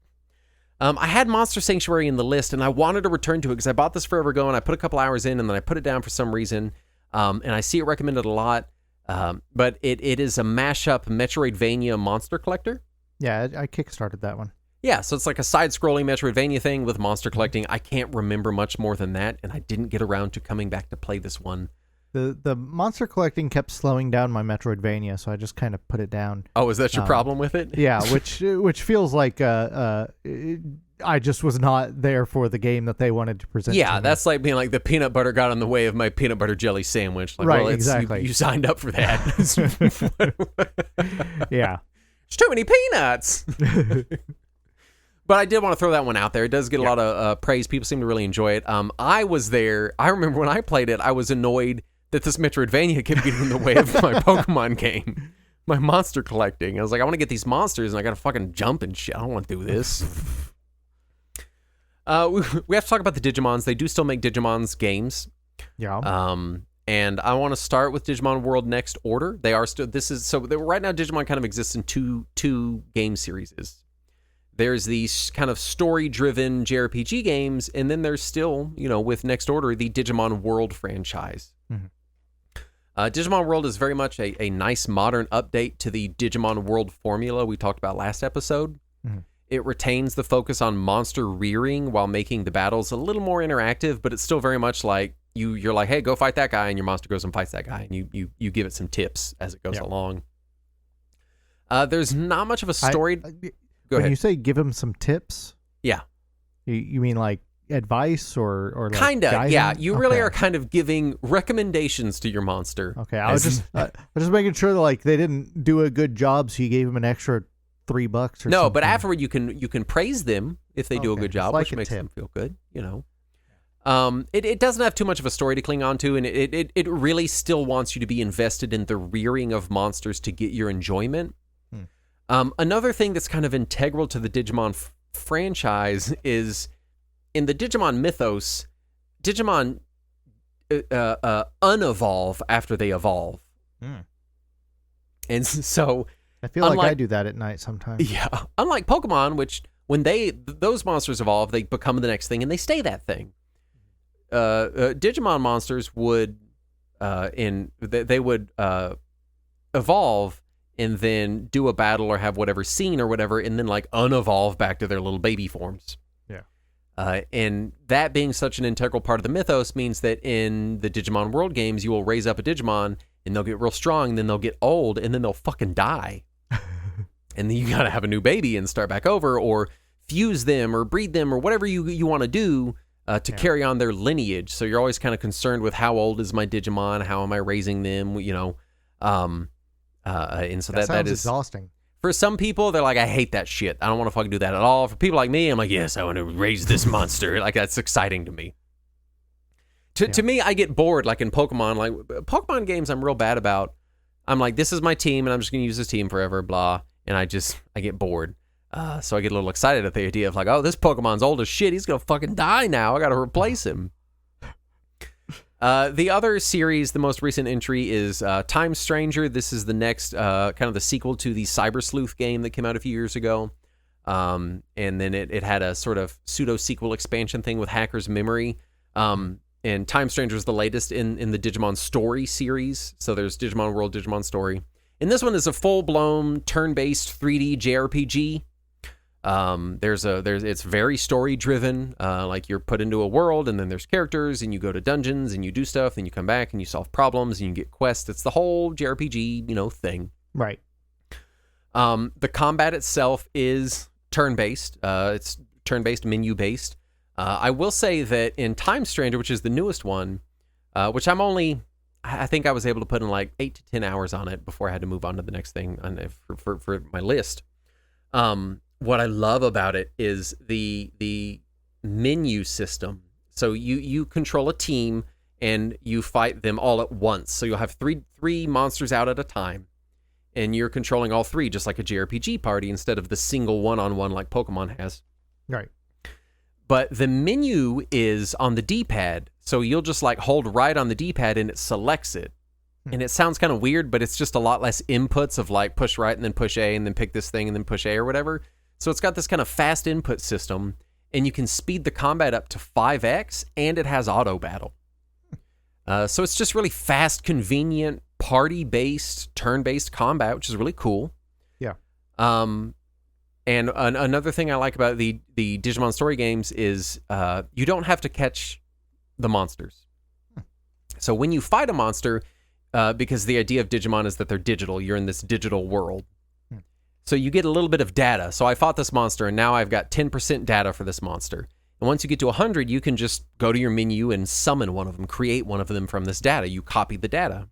I had Monster Sanctuary in the list, and I wanted to return to it because I bought this forever ago, and I put a couple hours in, and then I put it down for some reason, and I see it recommended a lot, but it is a mashup Metroidvania monster collector. Yeah, I kickstarted that one. Yeah, so it's like a side-scrolling Metroidvania thing with monster collecting. I can't remember much more than that, and I didn't get around to coming back to play this one. The monster collecting kept slowing down my Metroidvania, so I just kind of put it down. Oh, is that your problem with it? Yeah, which feels like I just was not there for the game that they wanted to present. Yeah, to that's like being like the peanut butter got in the way of my peanut butter jelly sandwich. Like, right, well, exactly. You signed up for that. Yeah. There's too many peanuts. But I did want to throw that one out there. It does get a lot of praise. People seem to really enjoy it. I was there. I remember when I played it, I was annoyed that this Metroidvania kept getting in the way of my Pokemon game, my monster collecting. I was like, I want to get these monsters, and I got to fucking jump and shit. I don't want to do this. We have to talk about the Digimons. They do still make Digimons games. Yeah. And I want to start with Digimon World Next Order. They are still. Right now, Digimon kind of exists in two game series. There's these kind of story-driven JRPG games, and then there's still, with Next Order, the Digimon World franchise. Mm-hmm. Digimon World is very much a nice modern update to the Digimon World formula we talked about last episode. Mm-hmm. It retains the focus on monster rearing while making the battles a little more interactive, but it's still very much like you're like, hey, go fight that guy, and your monster goes and fights that guy, and you give it some tips as it goes along. There's not much of a story. Go ahead. When you say give him some tips, yeah, you mean like advice or like kind of, guidance? yeah. You really are kind of giving recommendations to your monster. Okay, I was just making sure that like they didn't do a good job, so you gave him an extra $3 or something. No, but afterward you can praise them if they do a good job, like which makes them feel good. It doesn't have too much of a story to cling on to, and it really still wants you to be invested in the rearing of monsters to get your enjoyment. Another thing that's kind of integral to the Digimon franchise is in the Digimon mythos, Digimon unevolve after they evolve. And so I feel like I do that at night sometimes. Yeah. Unlike Pokemon, which when those monsters evolve, they become the next thing and they stay that thing. Digimon monsters would evolve and then do a battle or have whatever scene or whatever, and then like unevolve back to their little baby forms. Yeah. And that being such an integral part of the mythos means that in the Digimon World games, you will raise up a Digimon and they'll get real strong, then they'll get old, and then they'll fucking die. And then you gotta have a new baby and start back over, or fuse them or breed them or whatever you want to do to carry on their lineage. So you're always kind of concerned with how old is my Digimon, how am I raising them, and so that is exhausting. For some people, they're like, I hate that shit. I don't want to fucking do that at all. For people like me, I'm like, yes, I want to raise this monster. Like, that's exciting to me. To me, I get bored, like in Pokemon. Like, Pokemon games I'm real bad about. I'm like, this is my team, and I'm just going to use this team forever, blah. And I get bored. So I get a little excited at the idea of like, oh, this Pokemon's old as shit. He's going to fucking die now. I got to replace him. The other series, the most recent entry is Time Stranger. This is the next kind of the sequel to the Cyber Sleuth game that came out a few years ago. And then it had a sort of pseudo-sequel expansion thing with Hacker's Memory. And Time Stranger is the latest in the Digimon Story series. So there's Digimon World, Digimon Story. And this one is a full-blown turn-based 3D JRPG. It's very story driven. Like you're put into a world and then there's characters and you go to dungeons and you do stuff and you come back and you solve problems and you get quests. It's the whole JRPG, thing. Right. The combat itself is turn-based. It's turn-based, menu-based. I will say that in Time Stranger, which is the newest one, which I think I was able to put in like 8 to 10 hours on it before I had to move on to the next thing for my list. What I love about it is the menu system. So you control a team and you fight them all at once. So you'll have three monsters out at a time, and you're controlling all three just like a JRPG party instead of the single one-on-one like Pokemon has. Right. But the menu is on the D-pad, so you'll just like hold right on the D-pad and it selects it. And it sounds kind of weird, but it's just a lot less inputs of like push right and then push A and then pick this thing and then push A or whatever. So it's got this kind of fast input system, and you can speed the combat up to 5x, and it has auto battle. So it's just really fast, convenient, party-based, turn-based combat, which is really cool. Yeah. And another thing I like about the Digimon Story games is you don't have to catch the monsters. So when you fight a monster, because the idea of Digimon is that they're digital, you're in this digital world. So you get a little bit of data. So I fought this monster, and now I've got 10% data for this monster. And once you get to 100, you can just go to your menu and summon one of them, create one of them from this data. You copy the data.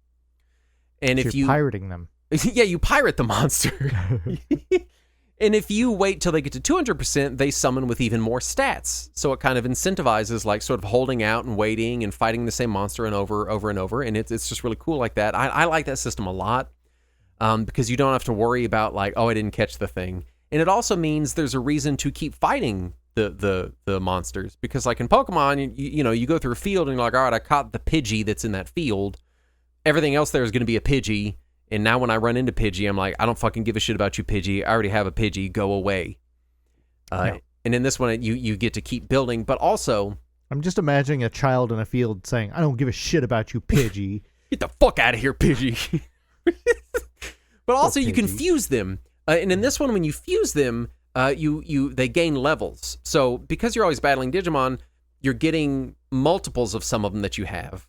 And if you're pirating them. Yeah, you pirate the monster. And if you wait till they get to 200%, they summon with even more stats. So it kind of incentivizes like sort of holding out and waiting and fighting the same monster and over and over. And it's just really cool like that. I like that system a lot. Because you don't have to worry about like, oh, I didn't catch the thing. And it also means there's a reason to keep fighting the monsters. Because like in Pokemon, you go through a field and you're like, all right, I caught the Pidgey that's in that field. Everything else there is going to be a Pidgey. And now when I run into Pidgey, I'm like, I don't fucking give a shit about you, Pidgey. I already have a Pidgey. Go away. And in this one, you get to keep building. But also... I'm just imagining a child in a field saying, I don't give a shit about you, Pidgey. Get the fuck out of here, Pidgey. But also you can fuse them. And in this one, when you fuse them, they gain levels. So because you're always battling Digimon, you're getting multiples of some of them that you have.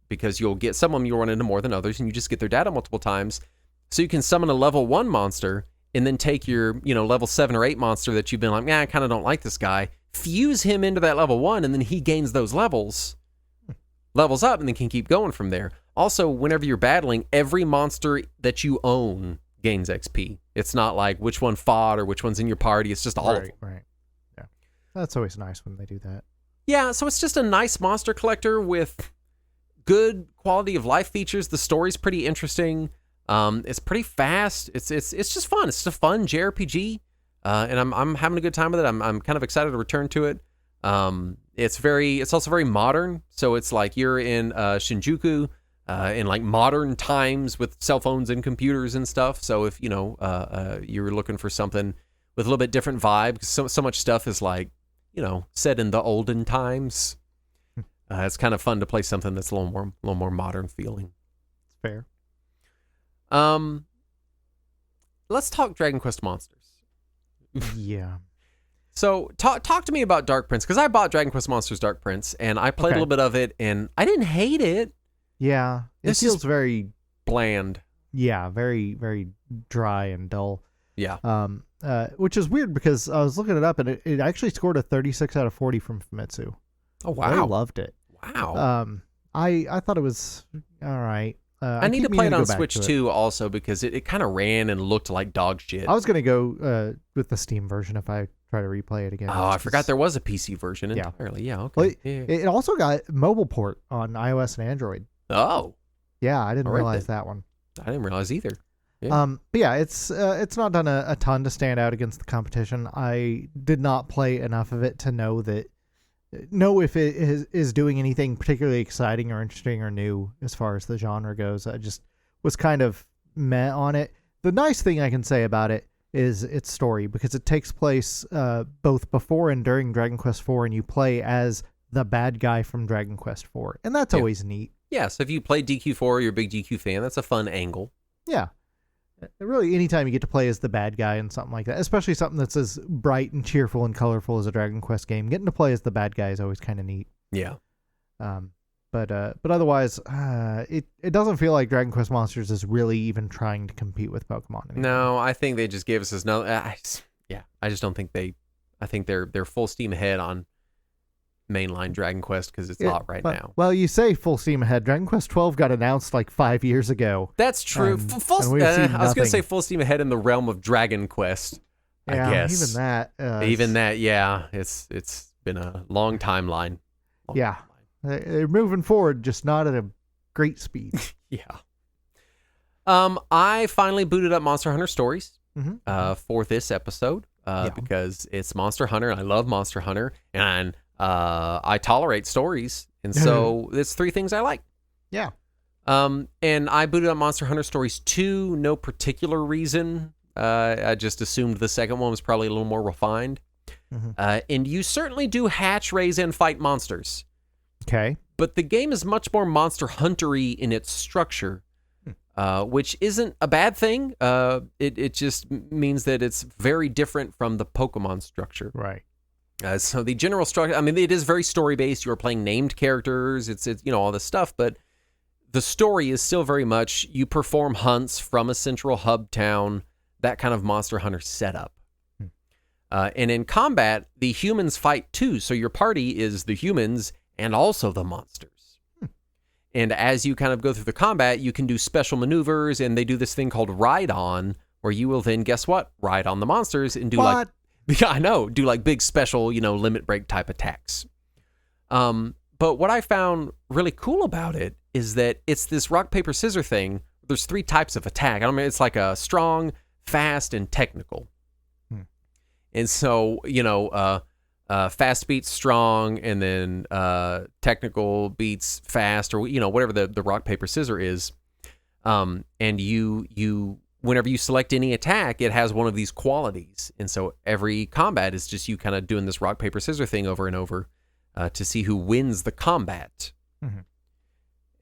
Because you'll get some of them you'll run into more than others, and you just get their data multiple times. So you can summon a level 1 monster and then take your, level 7 or 8 monster that you've been like, I kind of don't like this guy, fuse him into that level 1, and then he gains those levels up, and then can keep going from there. Also, whenever you're battling, every monster that you own gains XP. It's not like which one fought or which one's in your party. It's just all of them. Right. Yeah. That's always nice when they do that. Yeah, so it's just a nice monster collector with good quality of life features. The story's pretty interesting. It's pretty fast. It's just fun. It's just a fun JRPG. And I'm having a good time with it. I'm kind of excited to return to it. It's also very modern. So it's like you're in Shinjuku in like modern times with cell phones and computers and stuff. So if you're looking for something with a little bit different vibe, because so much stuff is like set in the olden times. It's kind of fun to play something that's a little more modern feeling. Fair. let's talk Dragon Quest Monsters. Yeah. So talk to me about Dark Prince, because I bought Dragon Quest Monsters Dark Prince, and I played a little bit of it, and I didn't hate it. Yeah. It feels very bland. Yeah, very, very dry and dull. Yeah. Which is weird because I was looking it up, and it actually scored a 36 out of 40 from Famitsu. Oh, wow. I loved it. Wow. I thought it was all right. I need to play it on Switch too, also, because it kind of ran and looked like dog shit. I was going to go with the Steam version if I try to replay it again. Oh, I forgot there was a PC version entirely. Yeah, okay. Well, it also got mobile port on iOS and Android. Oh. Yeah, I didn't realize that one. I didn't realize either. Yeah. But yeah, it's not done a ton to stand out against the competition. I did not play enough of it to know if it is doing anything particularly exciting or interesting or new as far as the genre goes. I just was kind of meh on it. The nice thing I can say about it is its story, because it takes place both before and during Dragon Quest IV, and you play as the bad guy from Dragon Quest IV, and that's always neat. Yeah, so if you play DQ4, you're a big DQ fan, that's a fun angle. Yeah. Really, anytime you get to play as the bad guy in something like that, especially something that's as bright and cheerful and colorful as a Dragon Quest game, getting to play as the bad guy is always kind of neat. Yeah. But otherwise, it doesn't feel like Dragon Quest Monsters is really even trying to compete with Pokemon anymore. No, I think they just gave us this. I just don't think I think they're full steam ahead on mainline Dragon Quest because it's hot right now. Well, you say full steam ahead. Dragon Quest 12 got announced like 5 years ago. That's true. I was going to say full steam ahead in the realm of Dragon Quest. I guess even that. Yeah, it's been a long timeline. They're moving forward, just not at a great speed. Yeah. I finally booted up Monster Hunter Stories for this episode because it's Monster Hunter. I love Monster Hunter, and I tolerate stories, and so it's 3 things I like. Yeah. And I booted up Monster Hunter Stories 2, no particular reason. I just assumed the second one was probably a little more refined. And you certainly do hatch, raise, and fight monsters. Okay. But the game is much more Monster Hunter-y in its structure, which isn't a bad thing. It just means that it's very different from the Pokemon structure. Right. So the general structure, I mean, it is very story-based. You're playing named characters. It's all this stuff, but the story is still very much you perform hunts from a central hub town, that kind of Monster Hunter setup. And in combat, the humans fight too. So your party is the humans and also the monsters. And as you kind of go through the combat, you can do special maneuvers, and they do this thing called Ride On, where you will then, guess what? Ride on the monsters and do do like big special, limit break type attacks. But what I found really cool about it is that it's this rock, paper, scissors thing. There's 3 types of attack. I mean, it's like a strong, fast, and technical. And so, fast beats strong, and then technical beats fast, or whatever the rock, paper, scissors is. And you whenever you select any attack, it has one of these qualities. And so every combat is just you kind of doing this rock, paper, scissors thing over and over to see who wins the combat.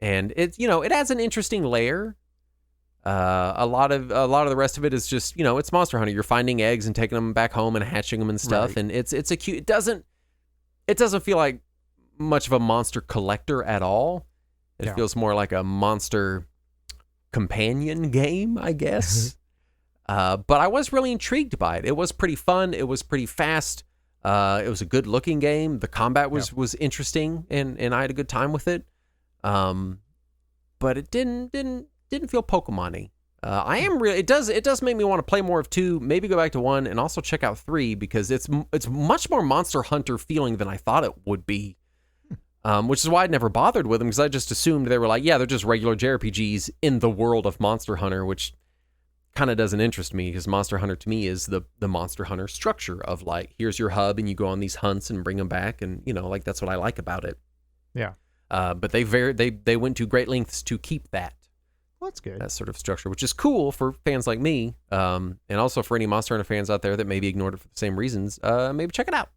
And it adds an interesting layer. A lot of the rest of it is just, it's Monster Hunter. You're finding eggs and taking them back home and hatching them and stuff. Right. And it's a cute, it doesn't feel like much of a monster collector at all. It feels more like a monster companion game, I guess. But I was really intrigued by it. It was pretty fun. It was pretty fast. It was a good looking game. The combat was interesting, and I had a good time with it. But it didn't feel Pokemon-y. It does make me want to play more of 2, maybe go back to 1, and also check out 3, because it's much more Monster Hunter feeling than I thought it would be. Which is why I'd never bothered with them, because I just assumed they were like, they're just regular JRPGs in the world of Monster Hunter, which kind of doesn't interest me, because Monster Hunter to me is the Monster Hunter structure of like, here's your hub, and you go on these hunts and bring them back, and that's what I like about it. Yeah. But they went to great lengths to keep that. Well, that's good. That sort of structure, which is cool for fans like me, and also for any Monster Hunter fans out there that maybe ignored it for the same reasons. Maybe check it out.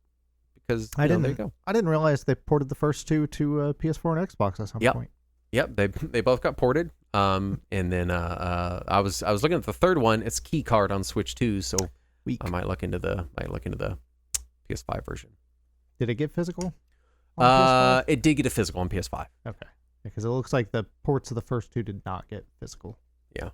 Because there you go. I didn't realize they ported the first 2 to PS4 and Xbox at some point. Yep, they both got ported. And then I was looking at the third one. It's Key Card on Switch 2, so Weak. I might look into the PS5 version. Did it get physical? On PS5? It did get a physical on PS5. Okay, because it looks like the ports of the first two did not get physical. Yeah.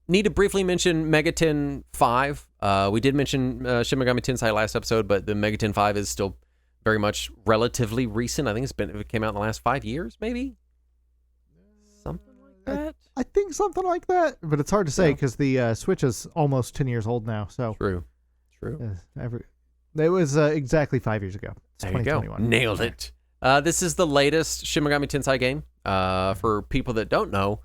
Need to briefly mention Megaten 5. We did mention Shin Megami Tensei last episode, but the Megaten 5 is still very much relatively recent. I think it came out in the last 5 years, maybe? Something like that? I think something like that, but it's hard to say because the Switch is almost 10 years old now. So True. It was exactly 5 years ago. It's There you go. 2021. Nailed it. This is the latest Shin Megami Tensei game. For people that don't know,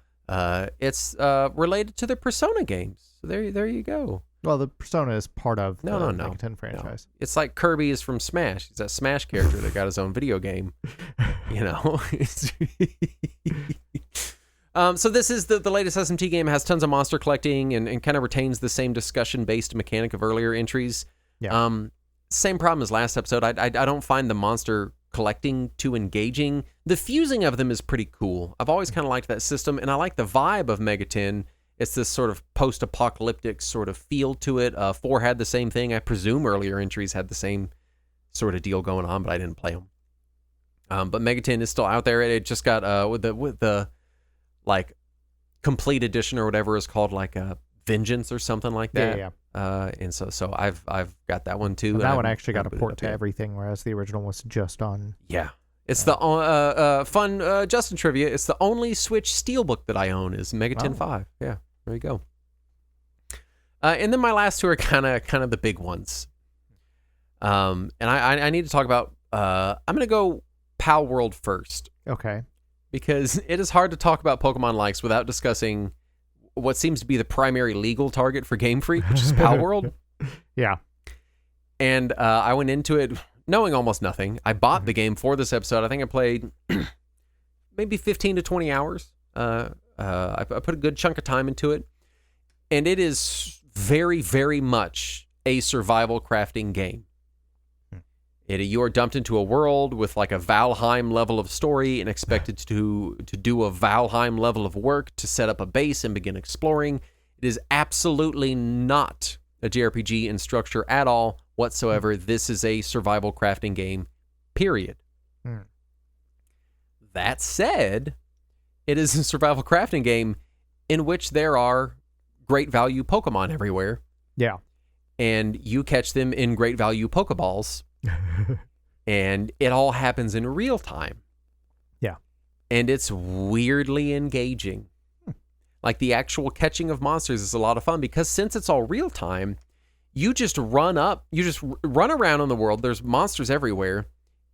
it's related to the Persona games. So there you go. Well, the Persona is part of the No. Megaten franchise. No. It's like Kirby is from Smash. He's that Smash character that got his own video game. You know? So this is the latest SMT game. It has tons of monster collecting and kind of retains the same discussion-based mechanic of earlier entries. Yeah. Same problem as last episode. I don't find the monster collecting too engaging. The fusing of them is pretty cool. I've always kind of liked that system, and I like the vibe of Megaten. It's this sort of post-apocalyptic sort of feel to it. 4 had the same thing. I presume earlier entries had the same sort of deal going on, but I didn't play them. But Megaten is still out there. It just got with the like complete edition or whatever is called, like Vengeance or something like that. Yeah. And so I've got that one too. But that one actually got a booted port up to yet. everything, whereas the original was just on. Yeah. It's the fun Justin trivia. It's the only Switch Steelbook that I own is Megaten 5. Yeah, there you go. And then my last two are kind of the big ones. And I need to talk about. I'm gonna go Pal World first Okay. because it is hard to talk about Pokemon likes without discussing what seems to be the primary legal target for Game Freak, which is Pal World. Yeah. And I went into it knowing almost nothing. I bought the game for this episode. I think I played maybe 15 to 20 hours. I put a good chunk of time into it. And it is very, very much a survival crafting game. You are dumped into a world with like a Valheim level of story and expected to do a Valheim level of work to set up a base and begin exploring. It is absolutely not a JRPG in structure at all whatsoever. This is a survival crafting game, period. That said, it is a survival crafting game in which there are great value Pokemon everywhere. Yeah. And you catch them in great value Pokeballs. And it all happens in real time. Yeah. And it's weirdly engaging. Like the actual catching of monsters is a lot of fun because since it's all real time, you just run around in the world. There's monsters everywhere.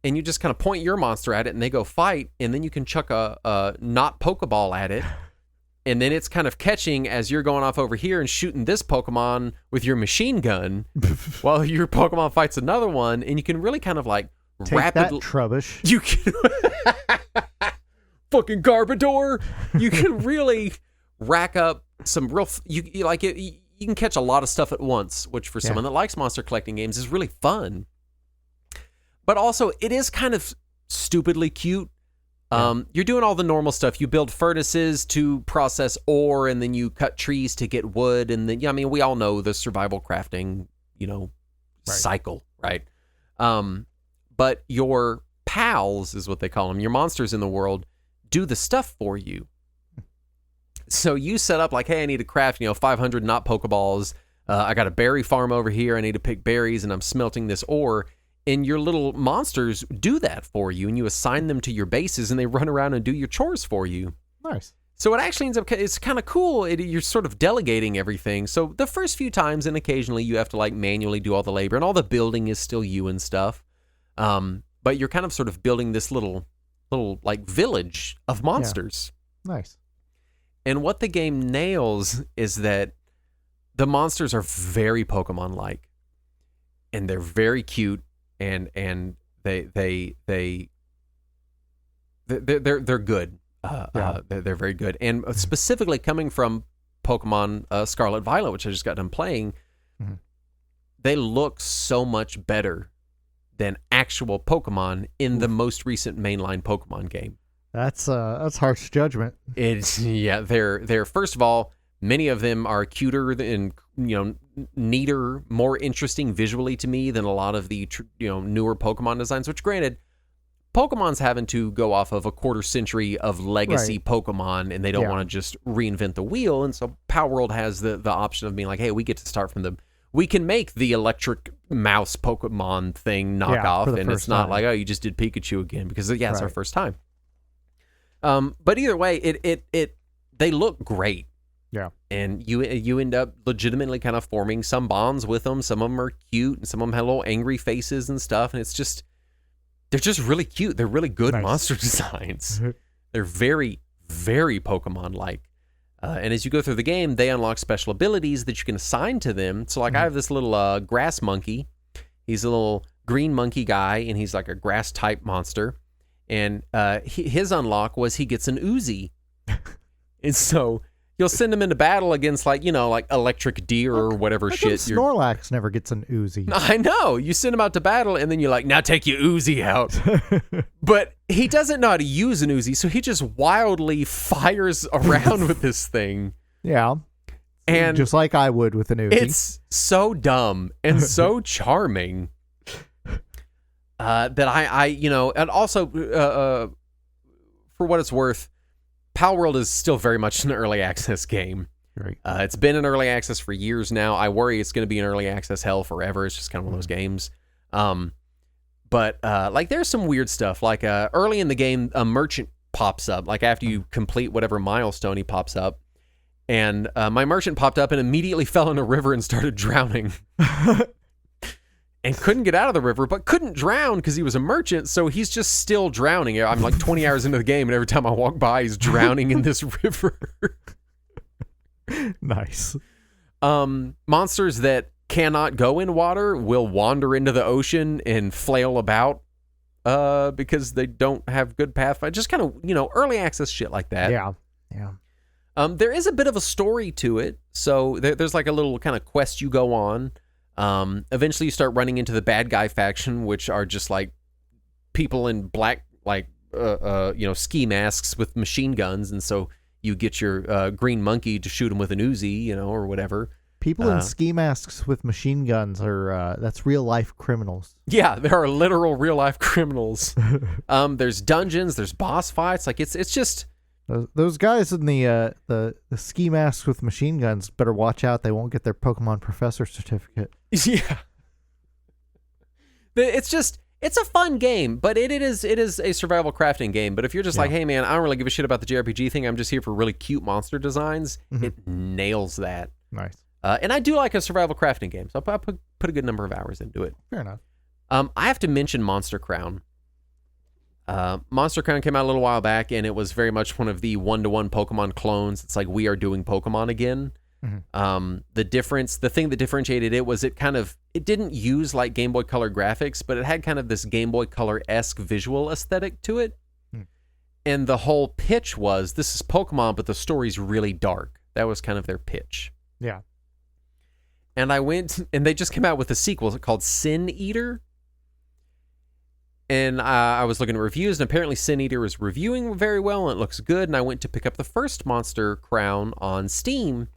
And you just kind of point your monster at it and they go fight. And then you can chuck a not Pokeball at it. And then it's kind of catching as you're going off over here and shooting this Pokemon with your machine gun while your Pokemon fights another one. And you can really kind of like Take rapidly... that, Trubbish. You can... Fucking Garbodor! You can really rack up some real... You can catch a lot of stuff at once, which for someone that likes monster collecting games is really fun. But also, it is kind of stupidly cute. You're doing all the normal stuff. You build furnaces to process ore, and then you cut trees to get wood, and then we all know the survival crafting, cycle, right? But your pals is what they call them. Your monsters in the world do the stuff for you. So you set up like, hey, I need to craft, 500 not Pokeballs. I got a berry farm over here. I need to pick berries, and I'm smelting this ore. And your little monsters do that for you, and you assign them to your bases, and they run around and do your chores for you. Nice. So it actually ends up, it's kind of cool. You're sort of delegating everything. So the first few times, and occasionally you have to like manually do all the labor, and all the building is still you and stuff. But you're kind of sort of building this little like village of monsters. Yeah. Nice. And what the game nails is that the monsters are very Pokemon-like, and they're very cute. And they're good. They're very good. And specifically coming from Pokemon Scarlet Violet, which I just got done playing, they look so much better than actual Pokemon in the most recent mainline Pokemon game. That's harsh judgment. They're first of all, many of them are cuter and neater, more interesting visually to me than a lot of the newer Pokemon designs. Which, granted, Pokemon's having to go off of a quarter century of legacy Pokemon, and they don't want to just reinvent the wheel. And so Power World has the option of being like, hey, we get to start from we can make the electric mouse Pokemon thing knockoff, and it's not like, oh, you just did Pikachu again, because it's our first time. But either way, they look great. Yeah. And you end up legitimately kind of forming some bonds with them. Some of them are cute, and some of them have little angry faces and stuff. And they're just really cute. They're really good monster designs. They're very, very Pokemon-like. And as you go through the game, they unlock special abilities that you can assign to them. So, I have this little grass monkey. He's a little green monkey guy, and he's like a grass-type monster. And his unlock was he gets an Uzi. And so you'll send him into battle against like electric deer or whatever shit. Snorlax never gets an Uzi. I know. You send him out to battle, and then you're like, now take your Uzi out. But he doesn't know how to use an Uzi, so he just wildly fires around with this thing. Yeah. And just like I would with an Uzi. It's so dumb and so charming that I and also for what it's worth, Power World is still very much an early access game. Right. It's been in early access for years now. I worry it's going to be in early access hell forever. It's just kind of one of those games. But there's some weird stuff. Like early in the game, a merchant pops up. Like after you complete whatever milestone, he pops up. And my merchant popped up and immediately fell in a river and started drowning. And couldn't get out of the river, but couldn't drown because he was a merchant, so he's just still drowning. I'm like 20 hours into the game, and every time I walk by, he's drowning in this river. Nice. Monsters that cannot go in water will wander into the ocean and flail about because they don't have good path. Just kind of, early access shit like that. Yeah. There is a bit of a story to it, so there's like a little kind of quest you go on. Eventually you start running into the bad guy faction, which are just like people in black, ski masks with machine guns. And so you get your green monkey to shoot him with an Uzi, or whatever. People in ski masks with machine guns that's real life criminals. Yeah, there are literal real life criminals. There's dungeons, there's boss fights. Like it's just those guys in the ski masks with machine guns better watch out. They won't get their Pokemon Professor certificate. Yeah. It's a fun game, but it is a survival crafting game. But if you're just like, hey man, I don't really give a shit about the JRPG thing, I'm just here for really cute monster designs, it nails that. Nice. And I do like a survival crafting game, so I'll put a good number of hours into it. Fair enough. I have to mention Monster Crown. Monster Crown came out a little while back, and it was very much one of the one-to-one Pokemon clones. It's like we are doing Pokemon again. The thing that differentiated it was it didn't use like Game Boy Color graphics, but it had kind of this Game Boy Color-esque visual aesthetic to it. And the whole pitch was, this is Pokemon, but the story's really dark. That was kind of their pitch. Yeah. And I went, and they just came out with a sequel called Sin Eater. And I was looking at reviews, and apparently Sin Eater is reviewing very well, and it looks good. And I went to pick up the first Monster Crown on Steam,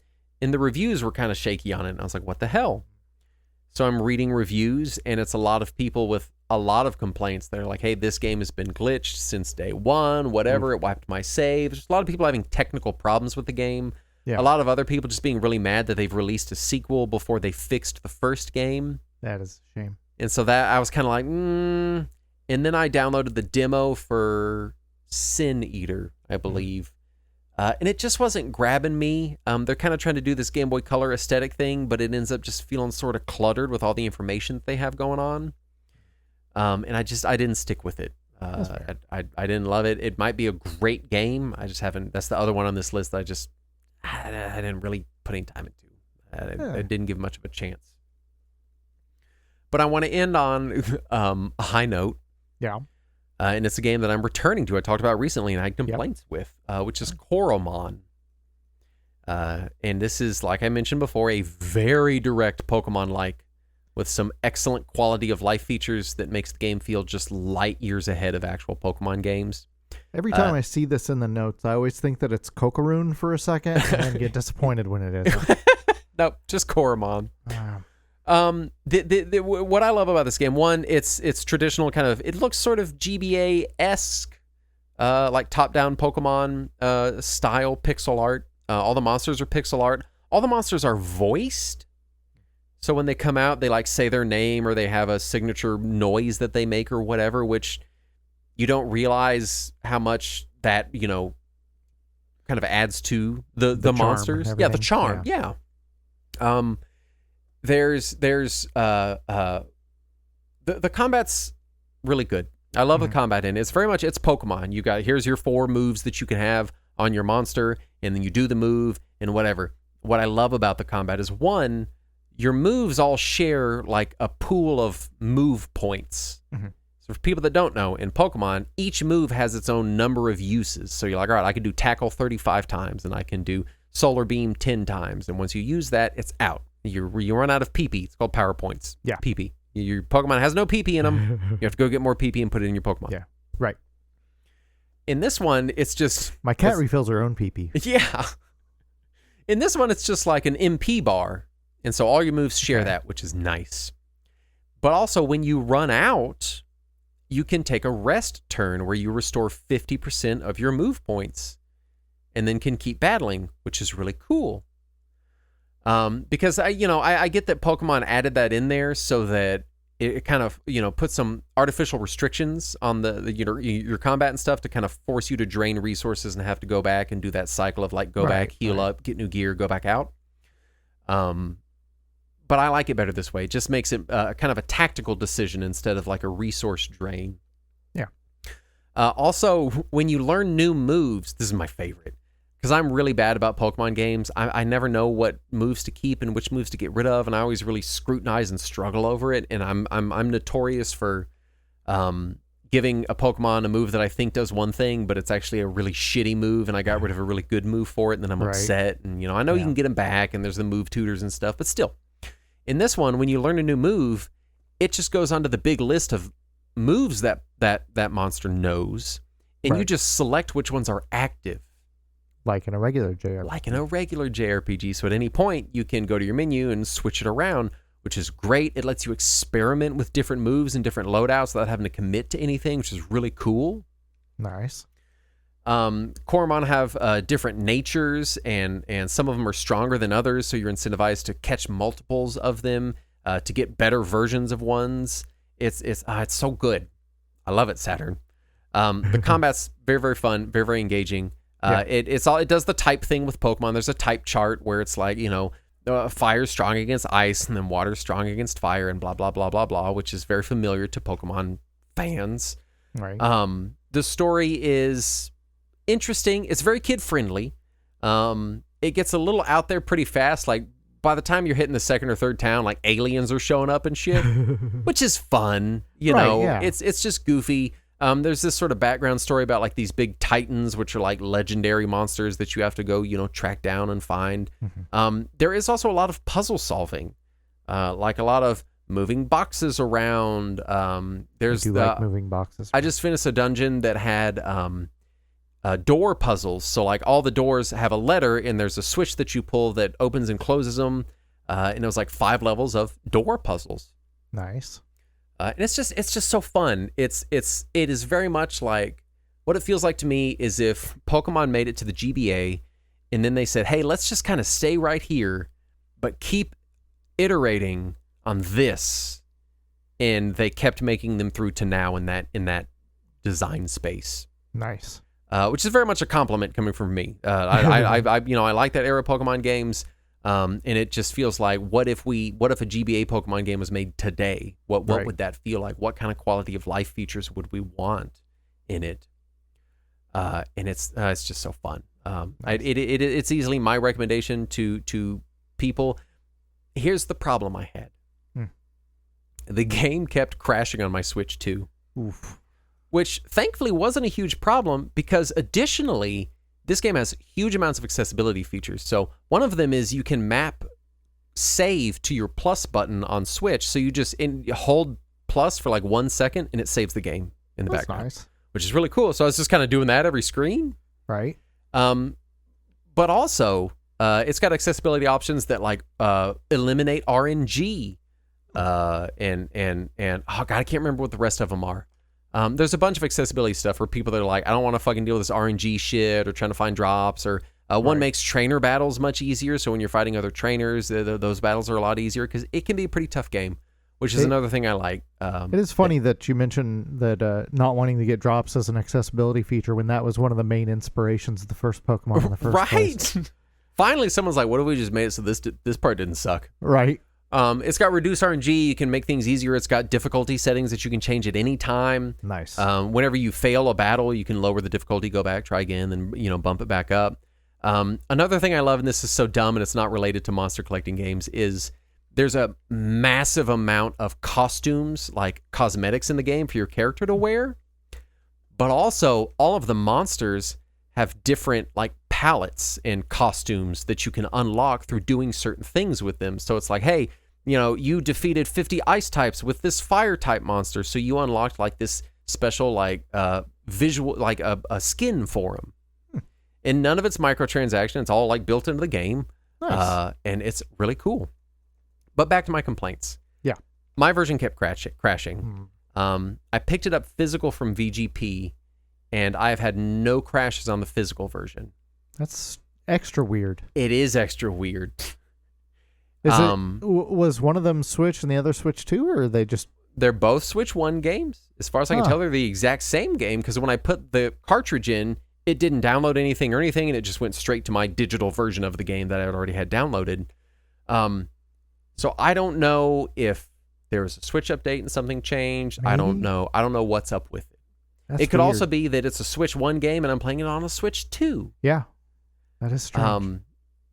and the reviews were kind of shaky on it. And I was like, what the hell? So I'm reading reviews, and it's a lot of people with a lot of complaints. They're like, hey, this game has been glitched since day one, whatever. It wiped my saves. There's a lot of people having technical problems with the game. Yeah. A lot of other people just being really mad that they've released a sequel before they fixed the first game. That is a shame. And so that I was kind of like, And then I downloaded the demo for Sin Eater, I believe. And it just wasn't grabbing me. They're kind of trying to do this Game Boy Color aesthetic thing, but it ends up just feeling sort of cluttered with all the information that they have going on. And I didn't stick with it. I didn't love it. It might be a great game. I just haven't. That's the other one on this list that I didn't really put any time into. I didn't give much of a chance. But I want to end on a high note. Yeah. And it's a game that I'm returning to. I talked about recently and I had complaints with, which is Coromon. And this is, like I mentioned before, a very direct Pokemon-like with some excellent quality of life features that makes the game feel just light years ahead of actual Pokemon games. Every time I see this in the notes, I always think that it's Kokorun for a second and then get disappointed when it isn't. Nope, just Koromon. What I love about this game, one, it's traditional kind of, it looks sort of GBA-esque, like top-down Pokemon style pixel art. All the monsters are pixel art. All the monsters are voiced. So when they come out, they like say their name or they have a signature noise that they make or whatever, which you don't realize how much that, kind of adds to the monsters. Yeah, the charm. Yeah. There's the combat's really good. I love the combat in it. It's very much, it's Pokemon. Here's your 4 moves that you can have on your monster, and then you do the move and whatever. What I love about the combat is, one, your moves all share like a pool of move points. So for people that don't know, in Pokemon, each move has its own number of uses. So you're like, all right, I can do Tackle 35 times, and I can do Solar Beam 10 times. And once you use that, it's out. You run out of PP. It's called Power Points. Yeah. PP. Your Pokemon has no PP in them. You have to go get more PP and put it in your Pokemon. Yeah. Right. In this one, it's just... My cat refills her own PP. Yeah. In this one, it's just like an MP bar. And so all your moves share that, which is nice. But also, when you run out, you can take a rest turn where you restore 50% of your move points and then can keep battling, which is really cool. Because I get that Pokemon added that in there so that it kind of, put some artificial restrictions on your combat and stuff to kind of force you to drain resources and have to go back and do that cycle of like go back, heal up, get new gear, go back out. But I like it better this way. It just makes it kind of a tactical decision instead of like a resource drain. Yeah. Also, when you learn new moves, this is my favorite. Because I'm really bad about Pokemon games. I never know what moves to keep and which moves to get rid of, and I always really scrutinize and struggle over it. And I'm notorious for giving a Pokemon a move that I think does one thing, but it's actually a really shitty move, and I got rid of a really good move for it, and then I'm upset. And I know you can get them back, and there's the move tutors and stuff, but still, in this one, when you learn a new move, it just goes onto the big list of moves that monster knows, and you just select which ones are active. Like in a regular JRPG. So at any point, you can go to your menu and switch it around, which is great. It lets you experiment with different moves and different loadouts without having to commit to anything, which is really cool. Nice. Koromon have different natures, and some of them are stronger than others, so you're incentivized to catch multiples of them to get better versions of ones. It's so good. I love it, Saturn. The combat's very, very fun, very, very engaging. It does the type thing with Pokemon. There's a type chart where it's like, fire's strong against ice, and then water's strong against fire, and blah, blah, blah, blah, blah, which is very familiar to Pokemon fans. Right. The story is interesting. It's very kid-friendly. It gets a little out there pretty fast. Like, by the time you're hitting the second or third town, like, aliens are showing up and shit, which is fun. It's just goofy. There's this sort of background story about like these big titans, which are like legendary monsters that you have to go, track down and find. There is also a lot of puzzle solving, like a lot of moving boxes around. There's like moving boxes. I just finished a dungeon that had door puzzles. So like all the doors have a letter, and there's a switch that you pull that opens and closes them. And it was like 5 levels of door puzzles. Nice. And it's just so fun. It is very much like, what it feels like to me is if Pokemon made it to the GBA, and then they said, hey, let's just kind of stay right here, but keep iterating on this, and they kept making them through to now in that design space. Nice. Which is very much a compliment coming from me. I like that era of Pokemon games. And it just feels like, what if a GBA Pokemon game was made today? What would that feel like? What kind of quality of life features would we want in it? And it's just so fun. Nice. It's easily my recommendation to people. Here's the problem I had. The game kept crashing on my Switch 2. Oof. Which thankfully wasn't a huge problem, because additionally, this game has huge amounts of accessibility features. So one of them is you can map save to your plus button on Switch. So you just hold plus for like 1 second, and it saves the game in the background. Nice. which is really cool. So I was just kind of doing that every screen. Right. But also, it's got accessibility options that like eliminate RNG, and oh god, I can't remember what the rest of them are. There's a bunch of accessibility stuff for people that are like, I don't want to fucking deal with this RNG shit or trying to find drops, or one makes trainer battles much easier. So when you're fighting other trainers, those battles are a lot easier because it can be a pretty tough game, which is another thing I like. It is funny that you mentioned that not wanting to get drops as an accessibility feature when that was one of the main inspirations of the first Pokemon in the first place. Right. Finally, someone's like, what if we just made it so this part didn't suck? Right. It's got reduced RNG. You can make things easier. It's got difficulty settings that you can change at any time. Nice. Whenever you fail a battle, you can lower the difficulty, go back, try again, then bump it back up. Another thing I love, and this is so dumb and it's not related to monster collecting games, is there's a massive amount of costumes, like cosmetics in the game for your character to wear. But also, all of the monsters have different like palettes and costumes that you can unlock through doing certain things with them. So it's like, hey, you defeated 50 ice types with this fire type monster, so you unlocked like this special like visual, like a skin for him. And none of it's microtransaction. It's all like built into the game. Nice. And it's really cool. But back to my complaints. Yeah. My version kept crashing. I picked it up physical from VGP, and I have had no crashes on the physical version. That's extra weird. It is extra weird. Was one of them Switch and the other Switch 2, or are they just... They're both Switch 1 games. As far as I can tell, they're the exact same game, because when I put the cartridge in, it didn't download anything, and it just went straight to my digital version of the game that I already had downloaded. So I don't know if there was a Switch update and something changed. Maybe. I don't know. I don't know what's up with it. That's it could weird. also be that it's a Switch 1 game and I'm playing it on a Switch 2. Yeah, that is strange.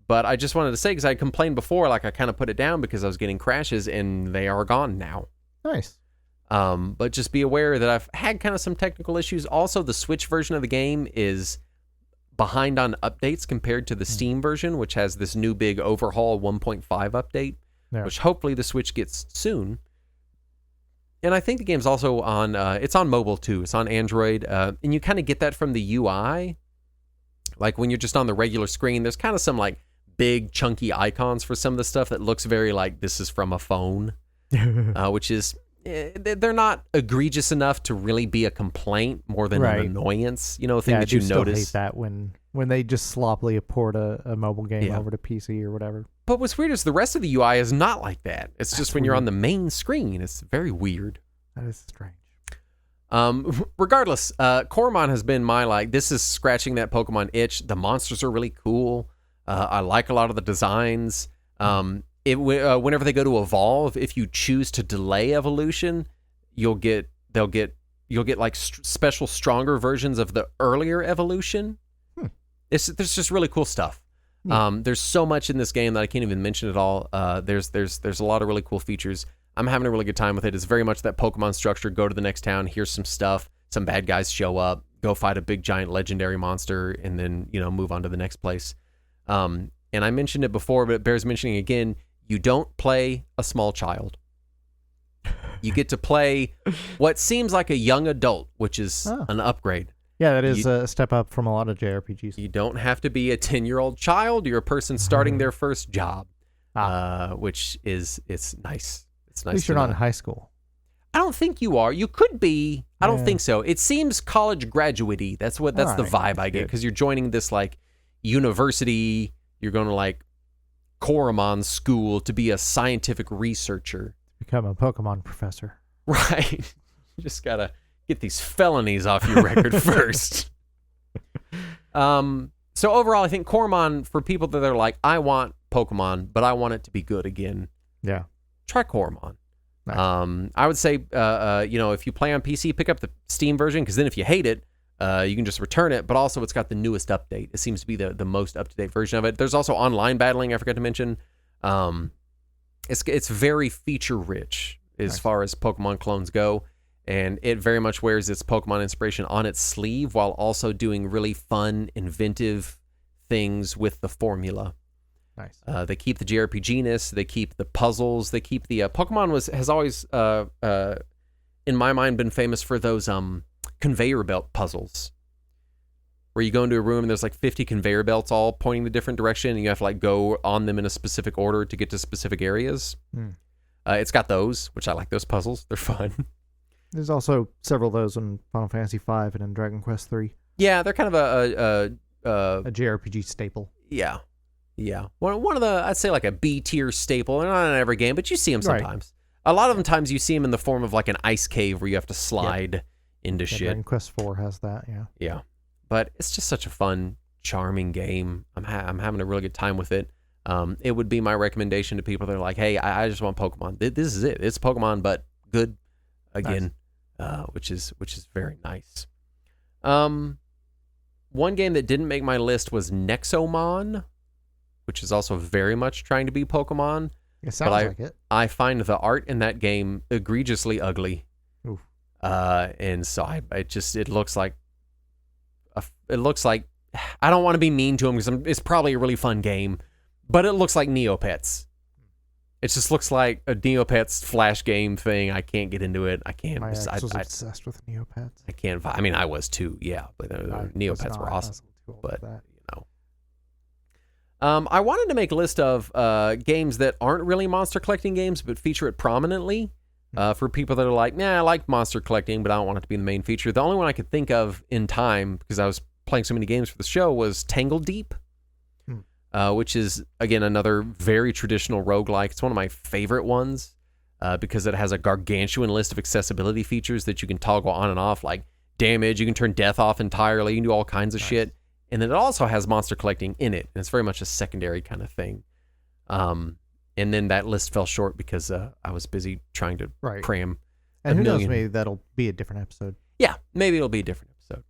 But I just wanted to say, because I complained before, like I kind of put it down because I was getting crashes, and they are gone now. Nice. But just be aware that I've had kind of some technical issues. Also, the Switch version of the game is behind on updates compared to the Steam version, which has this new big overhaul 1.5 update, which hopefully the Switch gets soon. And I think the game's also on, it's on mobile too. It's on Android. And you kind of get that from the UI. Like when you're just on the regular screen, there's kind of some like big chunky icons for some of the stuff that looks very like this is from a phone, which is, they're not egregious enough to really be a complaint more than an annoyance, thing that you notice. I hate that when they just sloppily port a mobile game over to PC or whatever. But what's weird is the rest of the UI is not like that. It's just when you're on the main screen, it's very weird. That is strange. Regardless, Coromon has been my this is scratching that Pokemon itch. The monsters are really cool. I like a lot of the designs. Whenever they go to evolve, if you choose to delay evolution, you'll get like special stronger versions of the earlier evolution. There's just really cool stuff. There's so much in this game that I can't even mention it all. There's a lot of really cool features. I'm having a really good time with it. It's very much that Pokemon structure. Go to the next town, here's some stuff. Some bad guys show up. Go fight a big giant legendary monster, and then move on to the next place. And I mentioned it before, but it bears mentioning again. You don't play a small child. You get to play what seems like a young adult, which is an upgrade. Yeah, that is a step up from a lot of JRPGs. You don't have to be a 10-year-old child. You're a person starting their first job, which it's nice. It's nice. At least you're not in high school. I don't think you are. You could be. I don't think so. It seems college graduate-y. That's the vibe I get, because you're joining this like university. You're going to like Coromon school to be a scientific researcher. Become a Pokemon professor. Right. You just got to get these felonies off your record first. So overall, I think Coromon, for people that are like, I want Pokemon, but I want it to be good again. Yeah. Try Coromon. Nice. I would say, if you play on PC, pick up the Steam version, because then if you hate it, you can just return it. But also, it's got the newest update. It seems to be the most up-to-date version of it. There's also online battling, I forgot to mention. It's very feature-rich as far as Pokemon clones go, and it very much wears its Pokemon inspiration on its sleeve while also doing really fun, inventive things with the formula. Nice. They keep the JRPG-ness. They keep the puzzles. They keep the Pokemon has always, in my mind, been famous for those conveyor belt puzzles, where you go into a room and there's like 50 conveyor belts all pointing the different direction, and you have to like go on them in a specific order to get to specific areas. It's got those, which I like those puzzles. They're fun. There's also several of those in Final Fantasy V and in Dragon Quest III. Yeah, they're kind of a JRPG staple. Yeah. One of the, I'd say like a B tier staple. They're not in every game, but you see them sometimes. Right. A lot of them times you see them in the form of like an ice cave where you have to slide into shit. Dragon Quest IV has that. Yeah. Yeah, but it's just such a fun, charming game. I'm having a really good time with it. It would be my recommendation to people that are like, hey, I just want Pokemon. This is it. It's Pokemon, but good again, which is very nice. One game that didn't make my list was Nexomon, which is also very much trying to be Pokemon. It sounds like it. I find the art in that game egregiously ugly. Oof. And so it looks like I don't want to be mean to him because it's probably a really fun game, but it looks like Neopets. It just looks like a Neopets Flash game thing. I can't get into it. I can't. My ex was obsessed with Neopets. I can't. I mean, I was too. Yeah, but Neopets were awesome. But I wanted to make a list of games that aren't really monster collecting games, but feature it prominently. For people that are like, I like monster collecting, but I don't want it to be the main feature. The only one I could think of in time, because I was playing so many games for the show, was Tangle Deep. Which is, again, another very traditional roguelike. It's one of my favorite ones because it has a gargantuan list of accessibility features that you can toggle on and off, like damage. You can turn death off entirely. You can do all kinds of shit. And then it also has monster collecting in it. And it's very much a secondary kind of thing. And then that list fell short because I was busy trying to cram. And who knows, maybe that'll be a different episode. Yeah, maybe it'll be a different episode.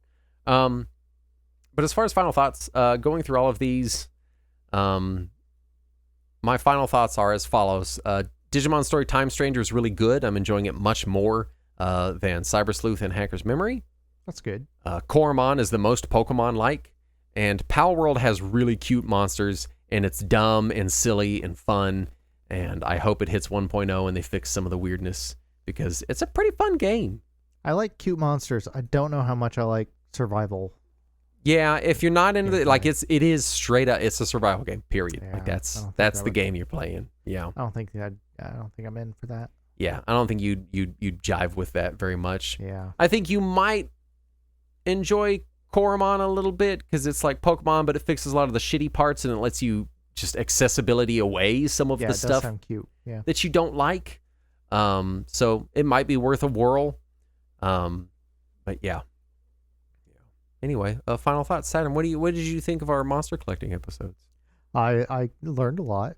But as far as final thoughts, going through all of these... my final thoughts are as follows. Digimon Story Time Stranger is really good. I'm enjoying it much more than Cyber Sleuth and Hacker's Memory. That's good. Koromon is the most Pokemon-like, and Pal World has really cute monsters, and it's dumb and silly and fun, and I hope it hits 1.0 and they fix some of the weirdness, because it's a pretty fun game. I like cute monsters. I don't know how much I like survival. Yeah, if you're not into it is straight up. It's a survival game. Period. Yeah, like that's the game you're playing. Yeah. I don't think I'm in for that. Yeah, I don't think you jive with that very much. Yeah. I think you might enjoy Koromon a little bit because it's like Pokemon, but it fixes a lot of the shitty parts and it lets you just accessibility away some of the stuff. Does sound cute. Yeah. That you don't like. So it might be worth a whirl. But yeah. Anyway, final thoughts, Saturn. What did you think of our monster collecting episodes? I learned a lot.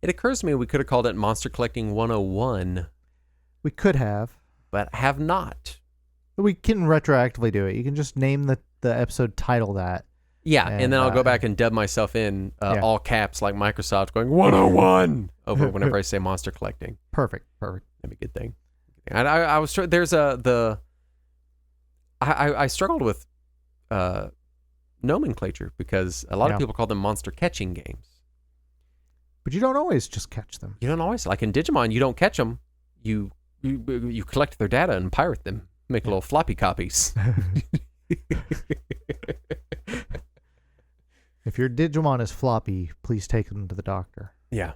It occurs to me we could have called it Monster Collecting 101. We could have, but have not. We can retroactively do it. You can just name the episode title that. Yeah, and then I'll go back and dub myself in all caps like Microsoft going 101 over whenever I say monster collecting. Perfect. That'd be a good thing. And I was there's I struggled with nomenclature because a lot of people call them monster catching games. But you don't always just catch them. You don't always, like in Digimon, you don't catch them. You collect their data and pirate them, make little floppy copies. If your Digimon is floppy, please take them to the doctor. Yeah.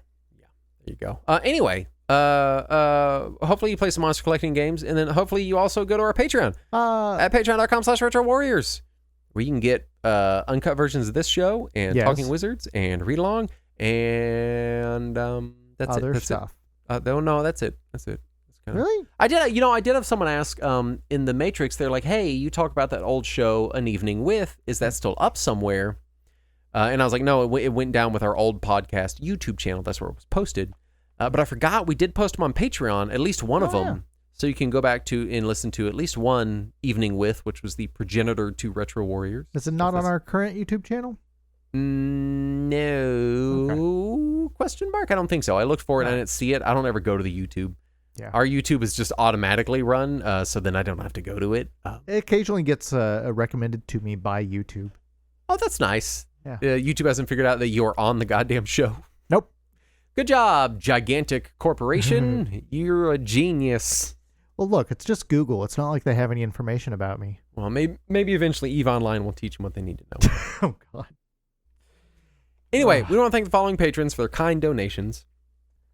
There you go. Anyway, hopefully you play some monster collecting games, and then hopefully you also go to our Patreon at patreon.com/retrowwarriors, where you can get uncut versions of this show and Talking Wizards and read along and that's other it. Stuff. No, that's it. That's it. Really? I did have someone ask in the Matrix. They're like, "Hey, you talk about that old show, An Evening With. Is that still up somewhere?" And I was like, "No, it went down with our old podcast YouTube channel. That's where it was posted." But I forgot we did post them on Patreon, at least one of them. Yeah. So you can go back to and listen to at least one Evening With, which was the progenitor to Retro Warriors. Is it not on our current YouTube channel? No. Okay. Question mark? I don't think so. I looked for it and I didn't see it. I don't ever go to the YouTube. Yeah. Our YouTube is just automatically run, so then I don't have to go to it. It occasionally gets recommended to me by YouTube. Oh, that's nice. Yeah. YouTube hasn't figured out that you're on the goddamn show. Nope. Good job, gigantic corporation. You're a genius. Well, look, it's just Google. It's not like they have any information about me. Well, maybe eventually EVE Online will teach them what they need to know. Oh, God. Anyway, we want to thank the following patrons for their kind donations.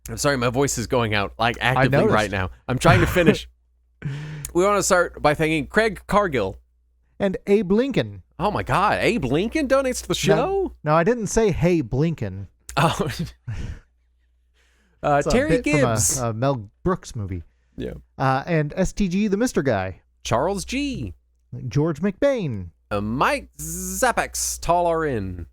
I'm sorry, my voice is going out like actively right now. I'm trying to finish. We want to start by thanking Craig Cargill. And Abe Lincoln. Oh, my God. Abe Lincoln donates to the show? No, I didn't say, hey, Blinken. Oh. Terry Gibbs. From a Mel Brooks movie. Yeah. And STG, the Mr. Guy. Charles G. George McBain. Mike Zapex, Tall RN.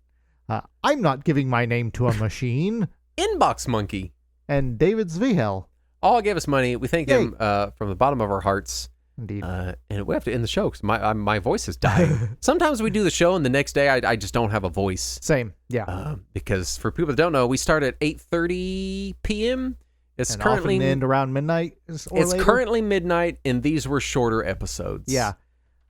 I'm not giving my name to a machine. Inbox Monkey. And David Zvihel. All gave us money. We thank them from the bottom of our hearts. Indeed. And we have to end the show because my voice is dying. Sometimes we do the show and the next day I just don't have a voice. Same, yeah. Because for people that don't know, we start at 8:30 p.m. It's currently often end around midnight. It's currently midnight, and these were shorter episodes. Yeah.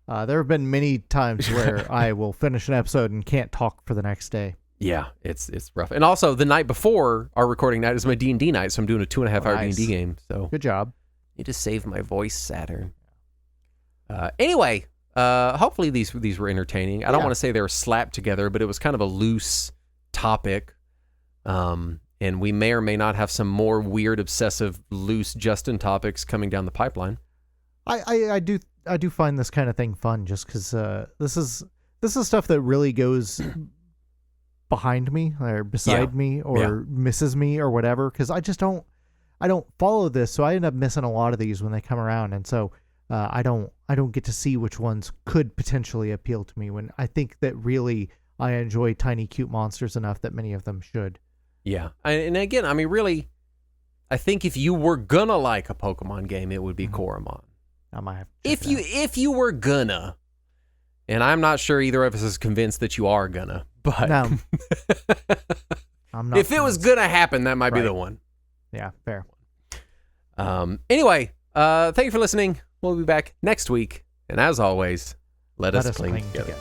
There have been many times where I will finish an episode and can't talk for the next day. Yeah, it's rough. And also, the night before our recording night is my D&D night, so I'm doing a 2.5-hour D&D game. So good job. Need to save my voice, Saturn. Anyway, hopefully these were entertaining. I don't want to say they were slapped together, but it was kind of a loose topic. And we may or may not have some more weird, obsessive, loose Justin topics coming down the pipeline. I do find this kind of thing fun, just because this is stuff that really goes behind me or beside me or misses me or whatever. Because I don't follow this, so I end up missing a lot of these when they come around, and so I don't get to see which ones could potentially appeal to me. When I think that really I enjoy tiny cute monsters enough that many of them should. Yeah, and again, I mean, really, I think if you were gonna like a Pokemon game, it would be Coromon. I might have to if you were gonna, and I'm not sure either of us is convinced that you are gonna, but no, I'm not. If it was gonna happen, that might be the one. Yeah, fair. Anyway, thank you for listening. We'll be back next week, and as always, let us cling together.